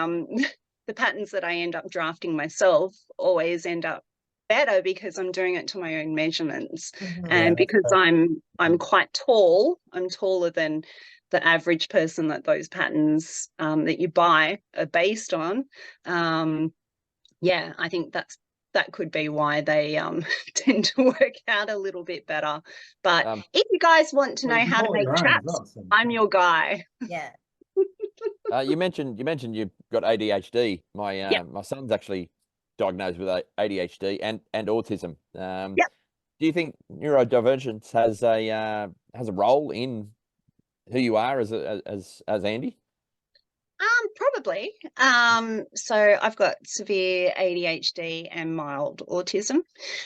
patterns that I end up drafting myself always end up better because I'm doing it to my own measurements. And because I'm quite tall, I'm taller than the average person that those patterns that you buy are based on. Yeah, I think that could be why they tend to work out a little bit better. But if you guys want to know how to make traps, I'm your guy. Yeah. You mentioned you've got ADHD. My son's actually diagnosed with ADHD and autism. Do you think neurodivergence has a role in who you are as Andy? Probably. So I've got severe ADHD and mild autism.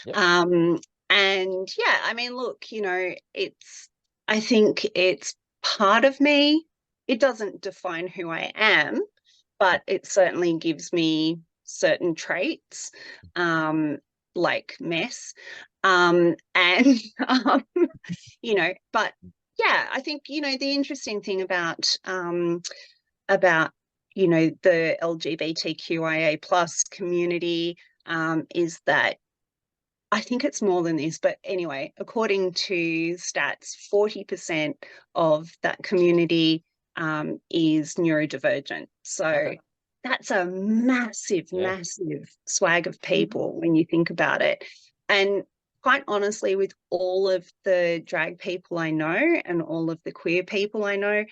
Yep. And yeah, I mean, look, you know, I think it's part of me. It doesn't define who I am, but it certainly gives me certain traits, like mess. And you know, but yeah, I think, you know, the interesting thing about you know, the LGBTQIA plus community is that I think it's more than this, but anyway, according to stats, 40% of that community is neurodivergent. So Okay. that's a massive, Yeah. massive swag of people when you think about it. And quite honestly, with all of the drag people I know and all of the queer people I know,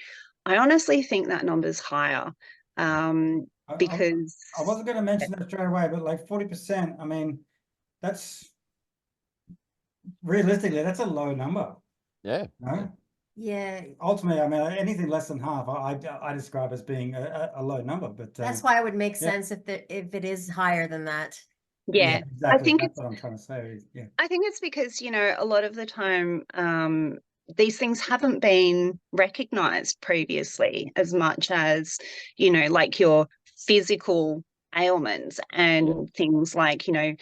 I honestly think that number's higher. Because I wasn't going to mention that straight away, but like 40%, I mean, that's realistically, that's a low number. Yeah. No? Yeah, Ultimately, I mean, anything less than half, I describe as being a low number. But that's why it would make yeah. sense if it is higher than that. yeah, exactly. I think That's what I'm trying to say. Yeah. I think it's because, you know, a lot of the time these things haven't been recognized previously as much as, you know, like your physical ailments and things like, you know,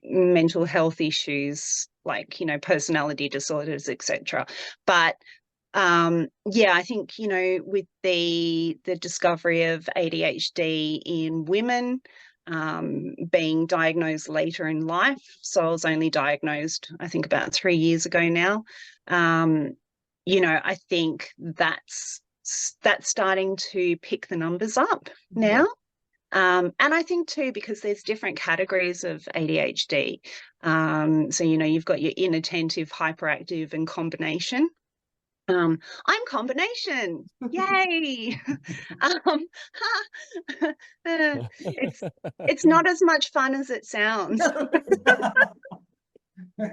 mental health issues, like, you know, personality disorders, etc. But yeah, I think, you know, with the discovery of ADHD in women, being diagnosed later in life. So I was only diagnosed, I think, about 3 years ago now. You know, I think that's starting to pick the numbers up now. And I think too, because there's different categories of ADHD. So, you know, you've got your inattentive, hyperactive, and combination. I'm combination. Yay. It's not as much fun as it sounds. I'll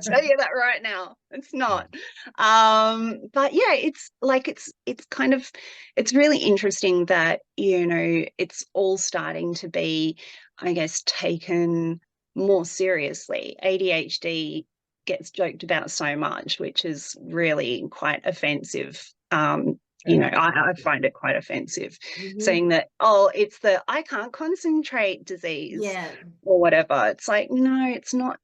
tell you that right now. It's not. But yeah, it's like it's kind of, it's really interesting that, you know, it's all starting to be, I guess, taken more seriously. ADHD gets joked about so much, which is really quite offensive. You know, I find it quite offensive, saying that, oh, it's the I can't concentrate disease, Yeah. or whatever. It's like, no, it's not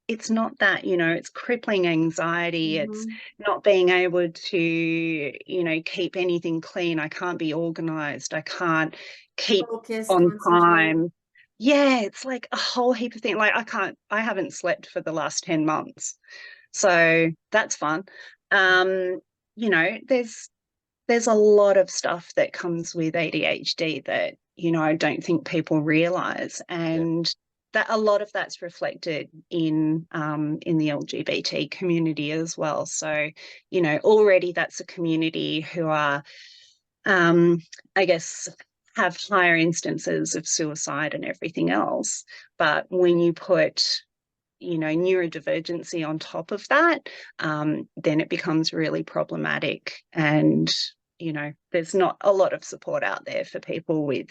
that, you know, it's crippling anxiety. It's not being able to, you know, keep anything clean. I can't be organized. I can't keep Focus, on concentrate. time. Yeah, it's like a whole heap of things. Like I haven't slept for the last 10 months. So that's fun. You know, there's a lot of stuff that comes with ADHD that, you know, I don't think people realize. And that a lot of that's reflected in the LGBT community as well. So, you know, already that's a community who are, I guess, have higher instances of suicide and everything else. But when you put, you know, neurodivergency on top of that, then it becomes really problematic. And, you know, there's not a lot of support out there for people with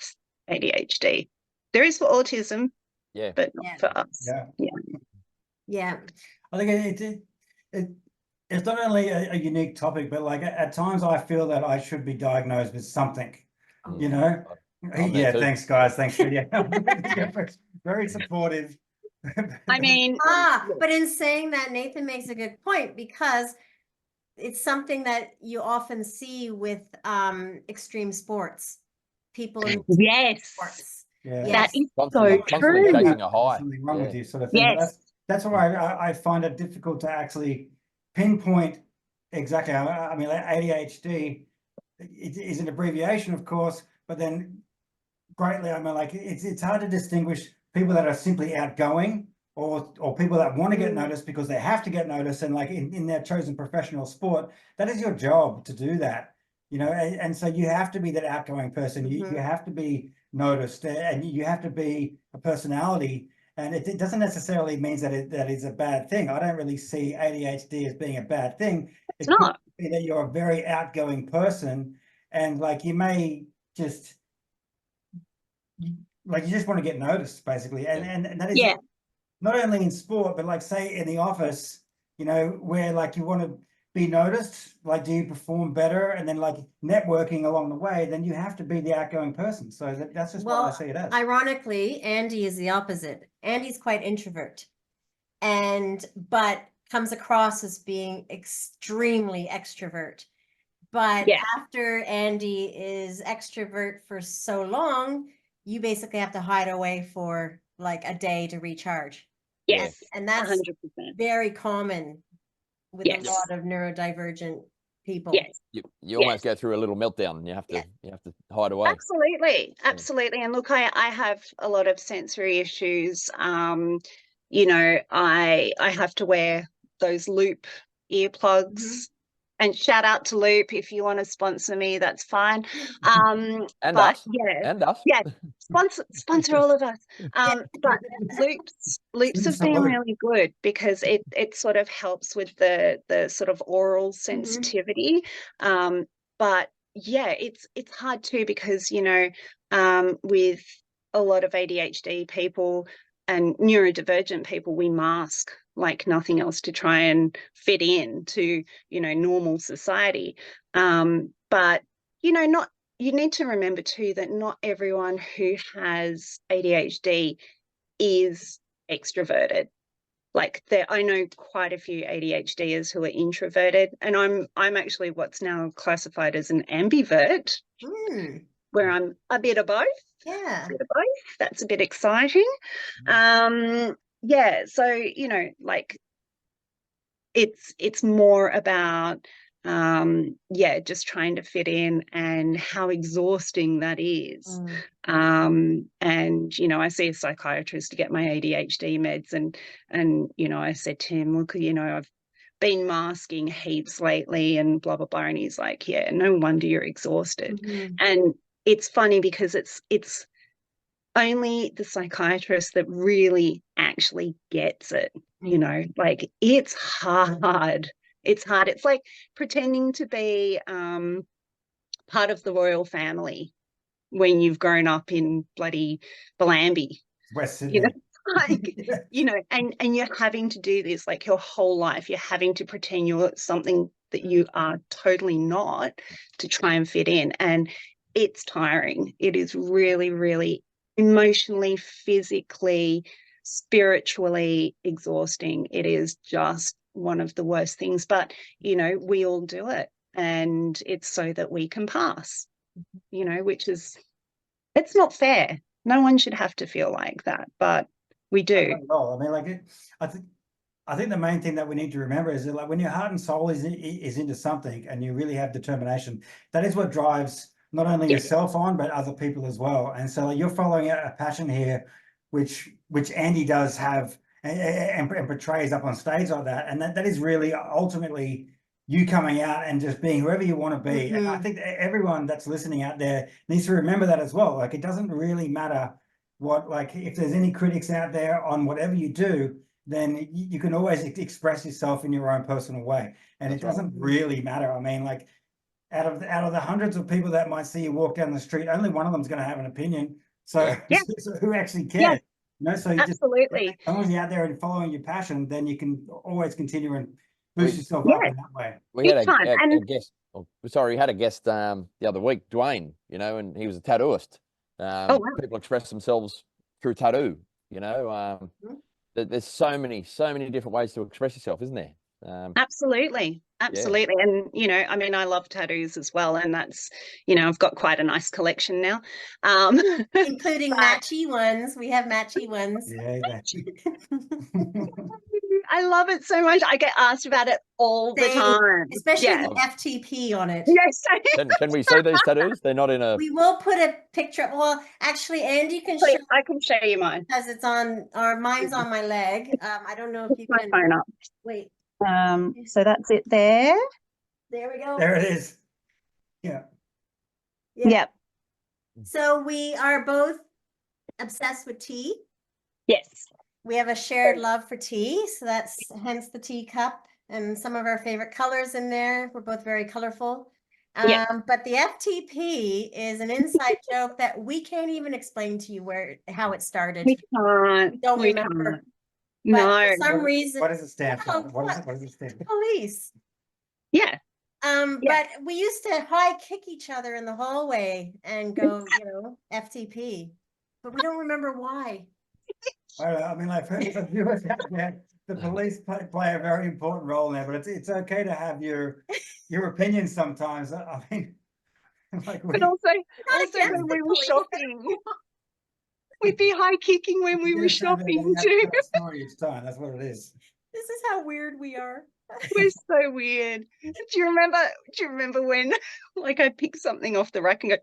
ADHD. There is for autism, but not for us. Yeah. I think it's not only a unique topic, but like at times I feel that I should be diagnosed with something, you know? Yeah, thanks guys. Thanks for very supportive. I mean, but in saying that, Nathan makes a good point, because it's something that you often see with extreme sports. People in sports. Yeah, that is constantly true. chasing a high. Something wrong with you, sort of thing. But that's why I find it difficult to actually pinpoint exactly. I mean, like ADHD is an abbreviation, of course, but then greatly, I mean, like it's hard to distinguish people that are simply outgoing or people that want to get noticed because they have to get noticed, and like in their chosen professional sport, that is your job to do that, you know. And so you have to be that outgoing person. You have to be noticed, and you have to be a personality. And it doesn't necessarily mean that that is a bad thing. I don't really see ADHD as being a bad thing. It's not. Could be that you're a very outgoing person, and like you may just like you just want to get noticed, basically. And that is not only in sport, but like say in the office, you know, where like you want to be noticed, like do you perform better, and then like networking along the way, then you have to be the outgoing person. So that's just what I see it as. Ironically, Andy is the opposite. Andy's quite introvert, but comes across as being extremely extrovert. But after Andy is extrovert for so long, you basically have to hide away for like a day to recharge. Yes. And that's 100%. very common with a lot of neurodivergent people. Yes. You almost go through a little meltdown and you have to hide away. Absolutely. And look, I have a lot of sensory issues. You know, I have to wear those Loop earplugs. And shout out to Loop, if you want to sponsor me, that's fine. And but us. yeah, And us. yeah, sponsor all of us. But loops have been really good because it sort of helps with the sort of oral sensitivity. But yeah, it's hard too because, you know, with a lot of ADHD people and neurodivergent people, we mask like nothing else to try and fit in to, you know, normal society. But, you know, you need to remember too that not everyone who has ADHD is extroverted. Like I know quite a few ADHDers who are introverted, and I'm actually what's now classified as an ambivert, where I'm a bit of both. Yeah. A bit of both. That's a bit exciting. Yeah, so, you know, like it's more about just trying to fit in and how exhausting that is. And, you know, I see a psychiatrist to get my ADHD meds, and you know, I said to him, look, you know, I've been masking heaps lately and blah blah blah, and he's like, yeah, no wonder you're exhausted. And it's funny because it's only the psychiatrist that really actually gets it, you know, like it's hard. It's like pretending to be part of the royal family when you've grown up in bloody Bellambi, West Sydney. you know, like, you know, and you're having to do this like your whole life. You're having to pretend you're something that you are totally not to try and fit in. And it's tiring. It is really, really emotionally, physically, spiritually exhausting. It is just one of the worst things. But, you know, we all do it. And it's so that we can pass, you know, which is, it's not fair. No one should have to feel like that, but we do. Not at all. I mean, like, I think the main thing that we need to remember is that, like, when your heart and soul is into something and you really have determination, that is what drives not only yourself on, but other people as well. And so, like, you're following a passion here, which Andy does have and portrays up on stage like that. And that is really ultimately you coming out and just being whoever you want to be. And I think everyone that's listening out there needs to remember that as well. Like, it doesn't really matter what, like, if there's any critics out there on whatever you do, then you can always express yourself in your own personal way. And it doesn't really matter. I mean, like, out of the hundreds of people that might see you walk down the street, only one of them's going to have an opinion. So, so who actually cares? You know, so you absolutely. Just, as long as you're out there and following your passion, then you can always continue and boost yourself up in that way. We had a guest. Oh, sorry, we had a guest the other week, Dwayne. You know, and he was a tattooist. People express themselves through tattoo. You know, there's so many different ways to express yourself, isn't there? Absolutely. And, you know, I mean, I love tattoos as well. And that's, you know, I've got quite a nice collection now. Including matchy ones. We have matchy ones. Yeah, matchy. I love it so much. I get asked about it all the time. Especially the FTP on it. Yes. Can we see these tattoos? They're not in a... We will put a picture up. Well, actually, Andy can show. I can show you mine. Because it's on, or mine's on my leg. I don't know if you can. My phone up. Wait. So that's it there. There we go. There it is. Yep. So we are both obsessed with tea. Yes. We have a shared love for tea, so that's hence the teacup and some of our favorite colors in there. We're both very colorful. But the FTP is an inside joke that we can't even explain to you how it started. We can't. We don't remember. Can't. But no. for some reason. What does it stand for? What does it stand for? Police. Yeah. But we used to high kick each other in the hallway and go, you know, FTP. But we don't remember why. I mean, like, for viewers out there, the police play a very important role there, but it's okay to have your opinions sometimes. I mean, like, but also when we were shopping, we'd be high kicking when we were shopping too. Story each time. That's what it is. This is how weird we are. We're so weird. Do you remember when like I picked something off the rack and go,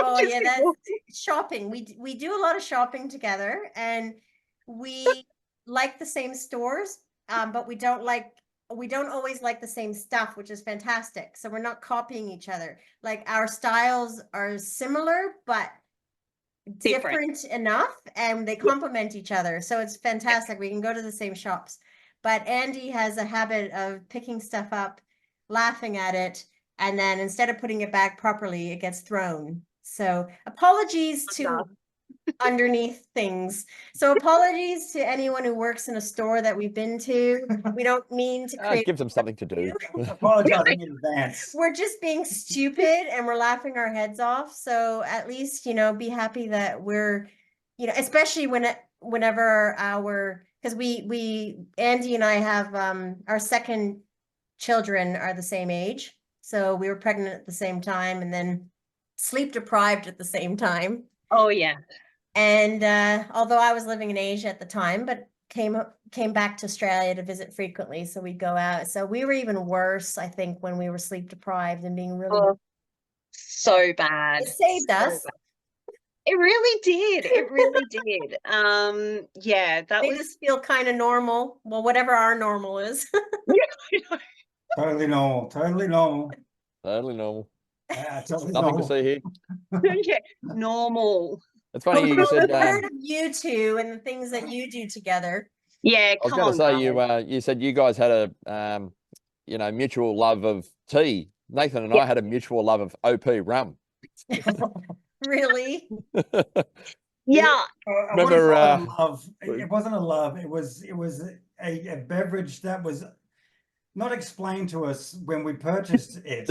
Oh just yeah, that's ignore- shopping. We do a lot of shopping together, and we like the same stores, but we don't always like the same stuff, which is fantastic. So we're not copying each other. Like our styles are similar, but different enough, and they complement each other. So it's fantastic. We can go to the same shops. But Andy has a habit of picking stuff up, laughing at it, and then instead of putting it back properly, it gets thrown. So apologies to underneath things. So apologies to anyone who works in a store that we've been to. We don't mean to It create. gives them something to do. Apologizing in advance. We're just being stupid and we're laughing our heads off. So at least, be happy that we're, especially whenever because Andy and I have, our second children are the same age. So we were pregnant at the same time and then sleep deprived at the same time. Oh yeah. And although I was living in Asia at the time, but came back to Australia to visit frequently, so we'd go out. So we were even worse, I think, when we were sleep deprived and being really so bad. It saved us. Bad. It really did. It really did. Yeah, that made us feel kind of normal. Well, whatever our normal is. Yeah, Totally normal. Totally normal. Totally normal. Totally Nothing normal. to see here. yeah, normal. It's funny you said. I've heard of you two and the things that you do together. Yeah, I was going to say you said you guys had a mutual love of tea. Nathan and I had a mutual love of OP rum. Really? Yeah. Remember, it wasn't a love. It was a beverage that was not explained to us when we purchased it.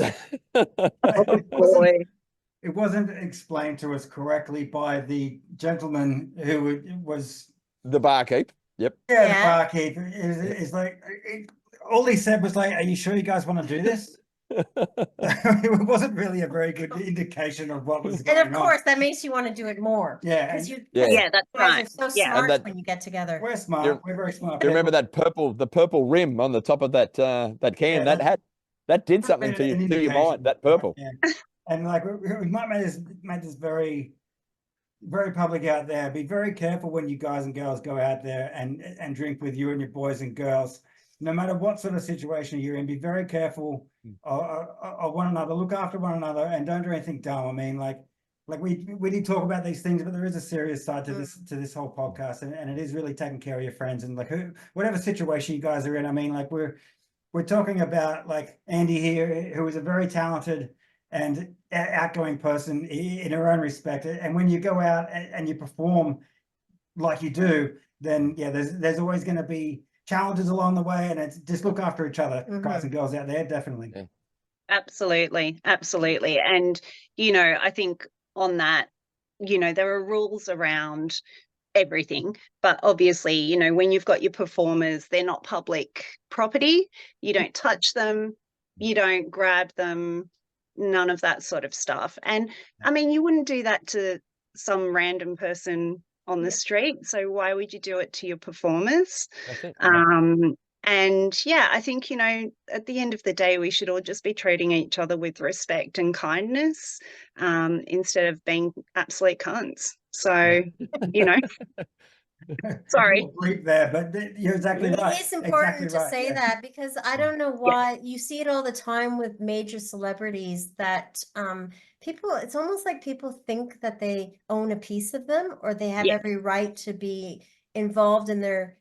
It wasn't explained to us correctly by the gentleman who was the barkeep. Yep. Yeah, the barkeep is like, all he said was like, "Are you sure you guys want to do this?" It wasn't really a very good indication of what was going on. And of course, that makes you want to do it more. Yeah, because that's right. You're so smart when you get together. We're smart. We're very smart. Do you remember the purple rim on the top of that can? Yeah, that did something to your mind. That purple. Yeah. And like we might make this very, very public out there. Be very careful when you guys and girls go out there and drink with you and your boys and girls. No matter what sort of situation you're in, be very careful of one another. Look after one another and don't do anything dumb. I mean, like we did talk about these things, but there is a serious side to this whole podcast, and it is really taking care of your friends and like whatever situation you guys are in. I mean, like we're talking about like Andy here, who is a very talented and outgoing person in her own respect. And when you go out and you perform like you do, then yeah, there's always going to be challenges along the way, and it's just look after each other, guys and girls out there, definitely. Yeah. Absolutely. And I think on that, there are rules around everything, but obviously, when you've got your performers, they're not public property. You don't touch them, you don't grab them, none of that sort of stuff. And I mean, you wouldn't do that to some random person on the street, so why would you do it to your performers? That's it. And yeah, I think at the end of the day, we should all just be treating each other with respect and kindness, instead of being absolute cunts. So sorry. There, but you're exactly right. It is important to say that, because I don't know why you see it all the time with major celebrities that people, it's almost like people think that they own a piece of them, or they have every right to be involved in their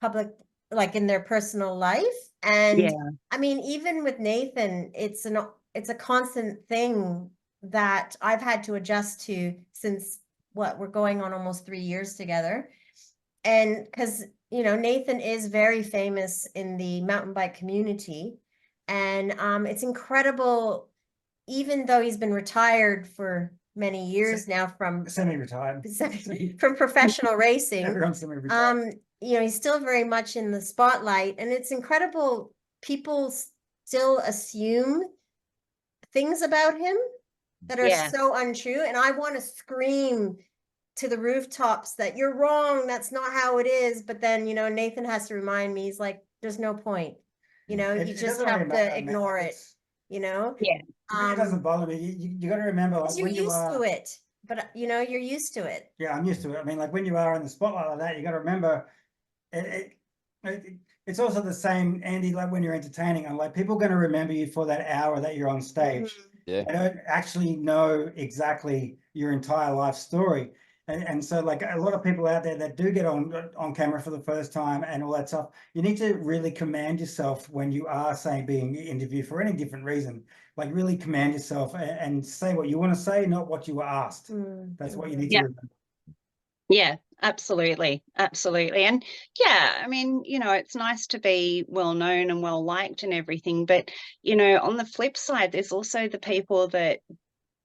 public, like in their personal life. And I mean, even with Nathan, it's a constant thing that I've had to adjust to since we're going on almost 3 years together. And because, Nathan is very famous in the mountain bike community, and it's incredible, even though he's been retired for many years now from semi-retired from professional racing. Everyone's semi-retired. He's still very much in the spotlight, and it's incredible. People still assume things about him that are so untrue, and I want to scream to the rooftops that you're wrong, that's not how it is. But then Nathan has to remind me, he's like, There's no point. You know, It you just doesn't really have matter, to man. ignore it, It's- you know? Yeah. It doesn't bother me. You got to remember, like, Because you're when you used are, to it, but you know, you're used to it. yeah, I'm used to it. I mean, like when you are in the spotlight like that, you got to remember, it's also the same, Andy, like when you're entertaining, I'm like, people are going to remember you for that hour that you're on stage. Yeah. They don't actually know exactly your entire life story. And so, like, a lot of people out there that do get on camera for the first time and all that stuff, you need to really command yourself when you are saying being interviewed for any different reason. Like, really command yourself and say what you want to say, not what you were asked. That's what you need to remember. Yeah, absolutely. Absolutely. And yeah, I mean, you know, it's nice to be well known and well liked and everything. But, you know, on the flip side, there's also the people that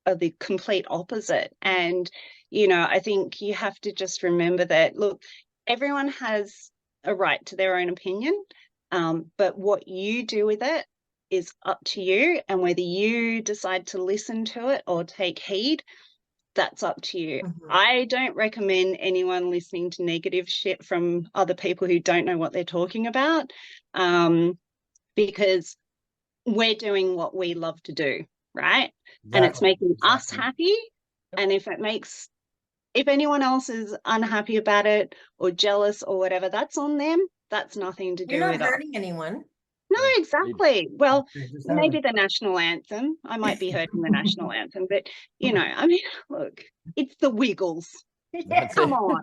are the complete opposite. And, you know, I think you have to just remember that, look, everyone has a right to their own opinion, but what you do with it is up to you. And whether you decide to listen to it or take heed, that's up to you. I don't recommend anyone listening to negative shit from other people who don't know what they're talking about, because we're doing what we love to do, right? And it's making us happy. And if anyone else is unhappy about it or jealous or whatever, that's on them. That's nothing to do You're not with us. hurting anyone. No, exactly. Well, Just maybe having- the national anthem. I might be hurting the national anthem, but you know, I mean, look, it's the Wiggles. That's Come it. on.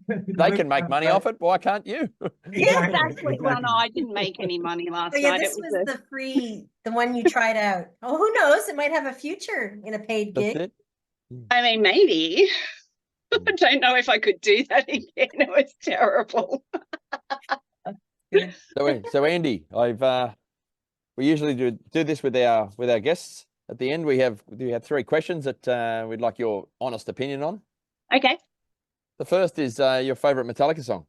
They can make money off it. Why can't you? Exactly. Well, no, I didn't make any money last Oh yeah, night. this It was the free, the one you tried out. Oh, who knows? It might have a future in a paid That's gig. it. I mean, maybe. I don't know if I could do that again. It was terrible. So Andy, we usually do this with our guests. At the end, we have 3 questions that we'd like your honest opinion on. Okay. The first is your favorite Metallica song.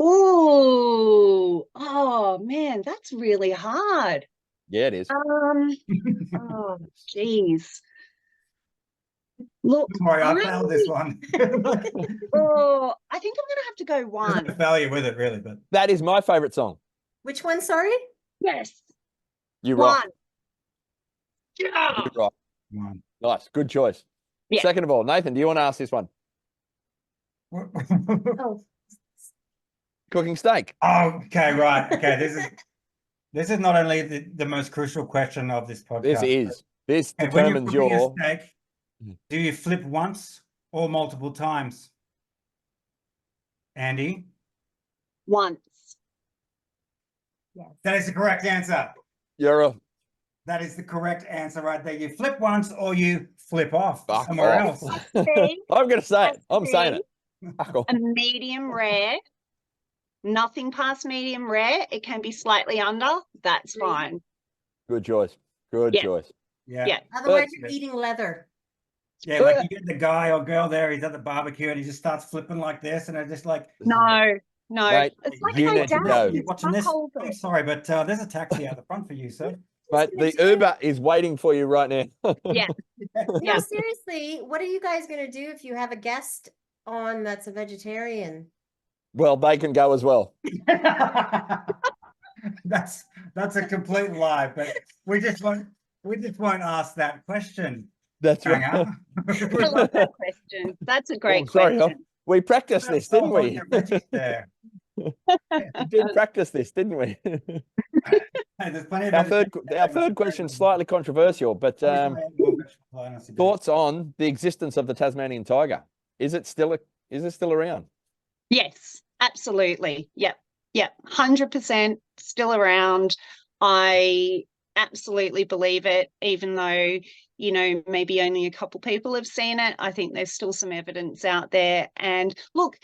Ooh. Oh man, that's really hard. Yeah, it is. Oh geez. Look, Don't worry, I failed this one. oh, I think I'm gonna have to go There's one. no failure with it, really, but That is my favorite song. Which one, sorry? Yes. You One. rock. Yeah. You rock. one. Nice, good choice. Yeah. Second of all, Nathan, do you want to ask this one? Oh, Cooking steak. Oh, okay, right. Okay, this is not only the most crucial question of this podcast. This Okay, when you're determines cooking your. a steak, do you flip once or multiple times? Andy? Once. yes. That is the correct answer. That is the correct answer right there. You flip once or you flip off Fuck somewhere off. else. I'm going to say it. I'm See? saying it. Fuck off. A medium rare. Nothing past medium rare. It can be slightly under. That's Agree. fine. Good choice. Good Yeah. choice. Yeah. Otherwise, But- you're eating leather. Yeah, like you get the guy or girl there, he's at the barbecue and he just starts flipping like this, and it's just like, No. Mate, It's like you my need to dad. go. you're watching this. Hold I'm it. sorry, but there's a taxi out the front for you, sir. Mate, the Uber is waiting for you right now. Yeah. No, Yeah. seriously, what are you guys going to do if you have a guest on that's a vegetarian? Well, they can go as well. That's a complete lie, but we just won't ask that question. That's Hang right. on. I love that question. That's a great sorry, question. we practiced this, didn't we? Your veggies there. We did practice this, didn't we? Hey, there's plenty of Our veggies. third question is slightly controversial, but More vegetable honestly, but- thoughts on the existence of the Tasmanian tiger? Is it still around? Yes, absolutely. Yep. 100% still around. I absolutely believe it, even though, you know, maybe only a couple people have seen it. I think there's still some evidence out there. And look,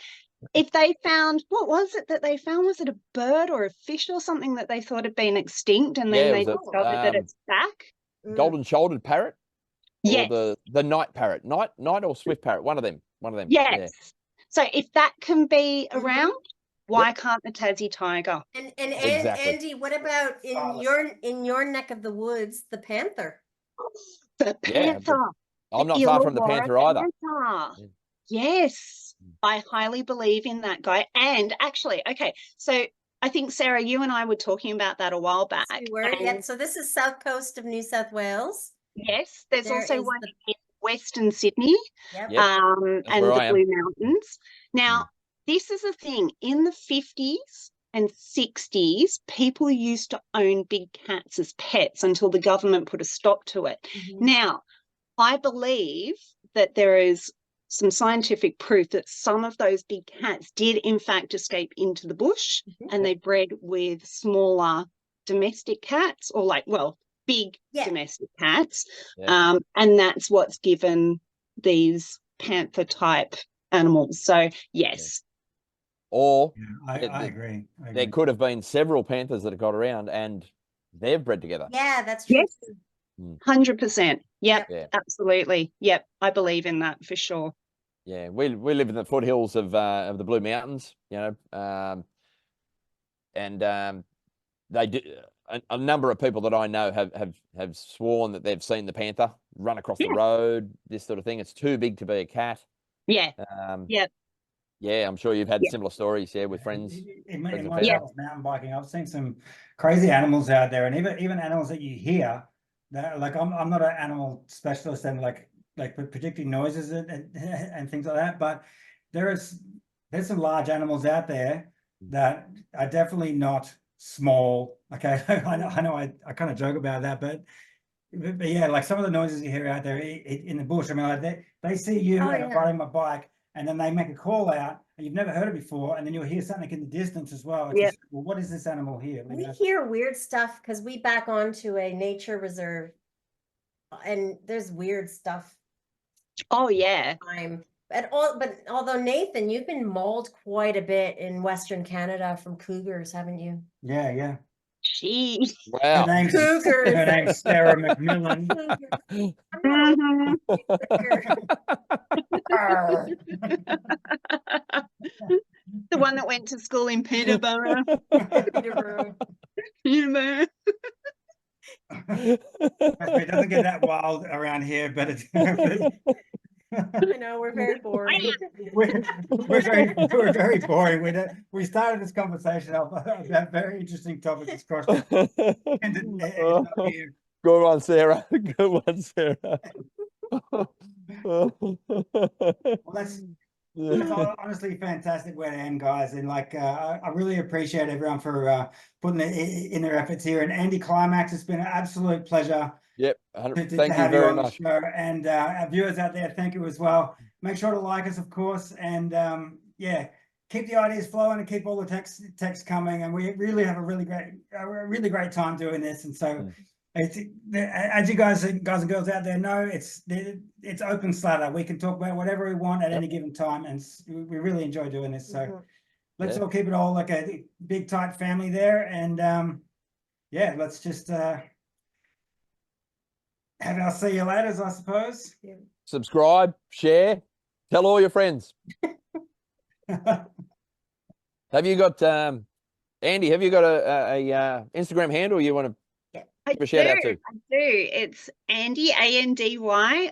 if they found, what was it that they found? Was it a bird or a fish or something that they thought had been extinct, and then Yeah, they it was discovered that it's back? Golden-shouldered parrot? Yes. Or the night parrot? Night or swift parrot? One of them. Yes. Yeah. So if that can be Mhm. around, why can't the Tassie tiger? And Exactly. Andy, what about in your neck of the woods, the panther? The Yeah, panther. I'm the not far from the Illawarra panther either. panther. Yeah. Yes. I highly believe in that guy. And actually, okay, so I think, Sarah, you and I were talking about that a while back. We were, yeah. So this is south coast of New South Wales. Yes, there's There also is one the- in Western Sydney, Yep. Yep, and where the I am. Blue Mountains. Now, this is a thing. In the 50s and 60s, people used to own big cats as pets until the government put a stop to it. Mhm. Now, I believe that there is some scientific proof that some of those big cats did in fact escape into the bush, Mhm. and they bred with smaller domestic cats, or like, well, big Yeah. domestic cats. Yeah. And that's what's given these panther type animals. So yes. Or Yeah, I agree. I there agree. could have been several panthers that have got around and they've bred together. Yeah, that's true. Yes. 100%. Yep. Yeah. Absolutely. Yep. I believe in that for sure. Yeah, we live in the foothills of the Blue Mountains, you know, and they do. A number of people that I know have sworn that they've seen the panther run across the road, this sort of thing. It's too big to be a cat. Yeah. Yeah, I'm sure you've had Yeah. similar stories, with friends. In friends and my family. travels mountain biking, I've seen some crazy animals out there, and even animals that you hear that, like, I'm not an animal specialist and like predicting noises and things like that, but there's some large animals out there that are definitely not small. Okay, I know I kind of joke about that, but yeah, like some of the noises you hear out there in the bush. I mean, like they see you Oh, and yeah. riding my bike, and then they make a call out, and you've never heard it before, and then you'll hear something in the distance as well. It's Yep. just, well, what is this animal here? You We know? hear weird stuff because we back onto a nature reserve, and there's weird stuff. Oh yeah. But although Nathan, you've been mauled quite a bit in Western Canada from cougars, haven't you? Yeah. Gee. Wow. Cougars. Her name's Sarah McMillan. Mhm. The one that went to school in Peterborough. Peterborough. It doesn't get that wild around here, but it's I know, we're very boring. we're very boring. We started this conversation off about very interesting topics. It's crossed Oh, good one, Sarah. Good one, Sarah. Well, that's honestly fantastic way to end, guys. And like, I really appreciate everyone for putting in their efforts here. And Andy Clymaxx, it's been an absolute pleasure. Yep. To Thank you have very on the much. show. And our viewers out there, thank you as well. Make sure to like us, of course, and yeah, keep the ideas flowing and keep all the text coming. And we really have a really great time doing this. And so, as you guys and girls out there know, it's open slather. We can talk about whatever we want at any given time, and we really enjoy doing this. So let's all keep it all like a big tight family there. And yeah, let's just have our see you laters, I suppose. Subscribe, share, tell all your friends. Have you got Andy? Have you got a Instagram handle you want to give a shout out to? I do. It's Andy ANDY _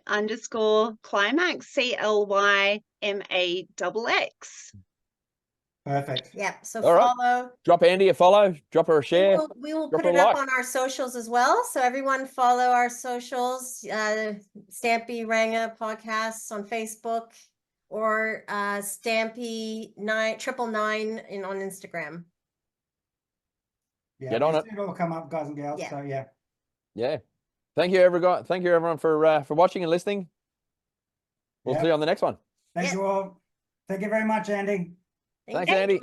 Clymaxx CLYMAXX. Perfect. Yeah. So All right. follow. Drop Andy a follow. Drop her a share. We will drop put her it a up like. on our socials as well. So everyone follow our socials, Stampy Ranga Podcasts on Facebook, or Stampy 999 on Instagram. Yeah, Get on it. It all come up, guys and girls. Yeah. So yeah. Yeah. Thank you, everyone. Thank you, everyone, for watching and listening. We'll see you on the next one. Thank you all. Thank you very much, Andy. Thanks, Andy.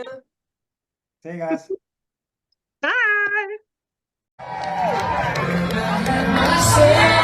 See you guys. Bye.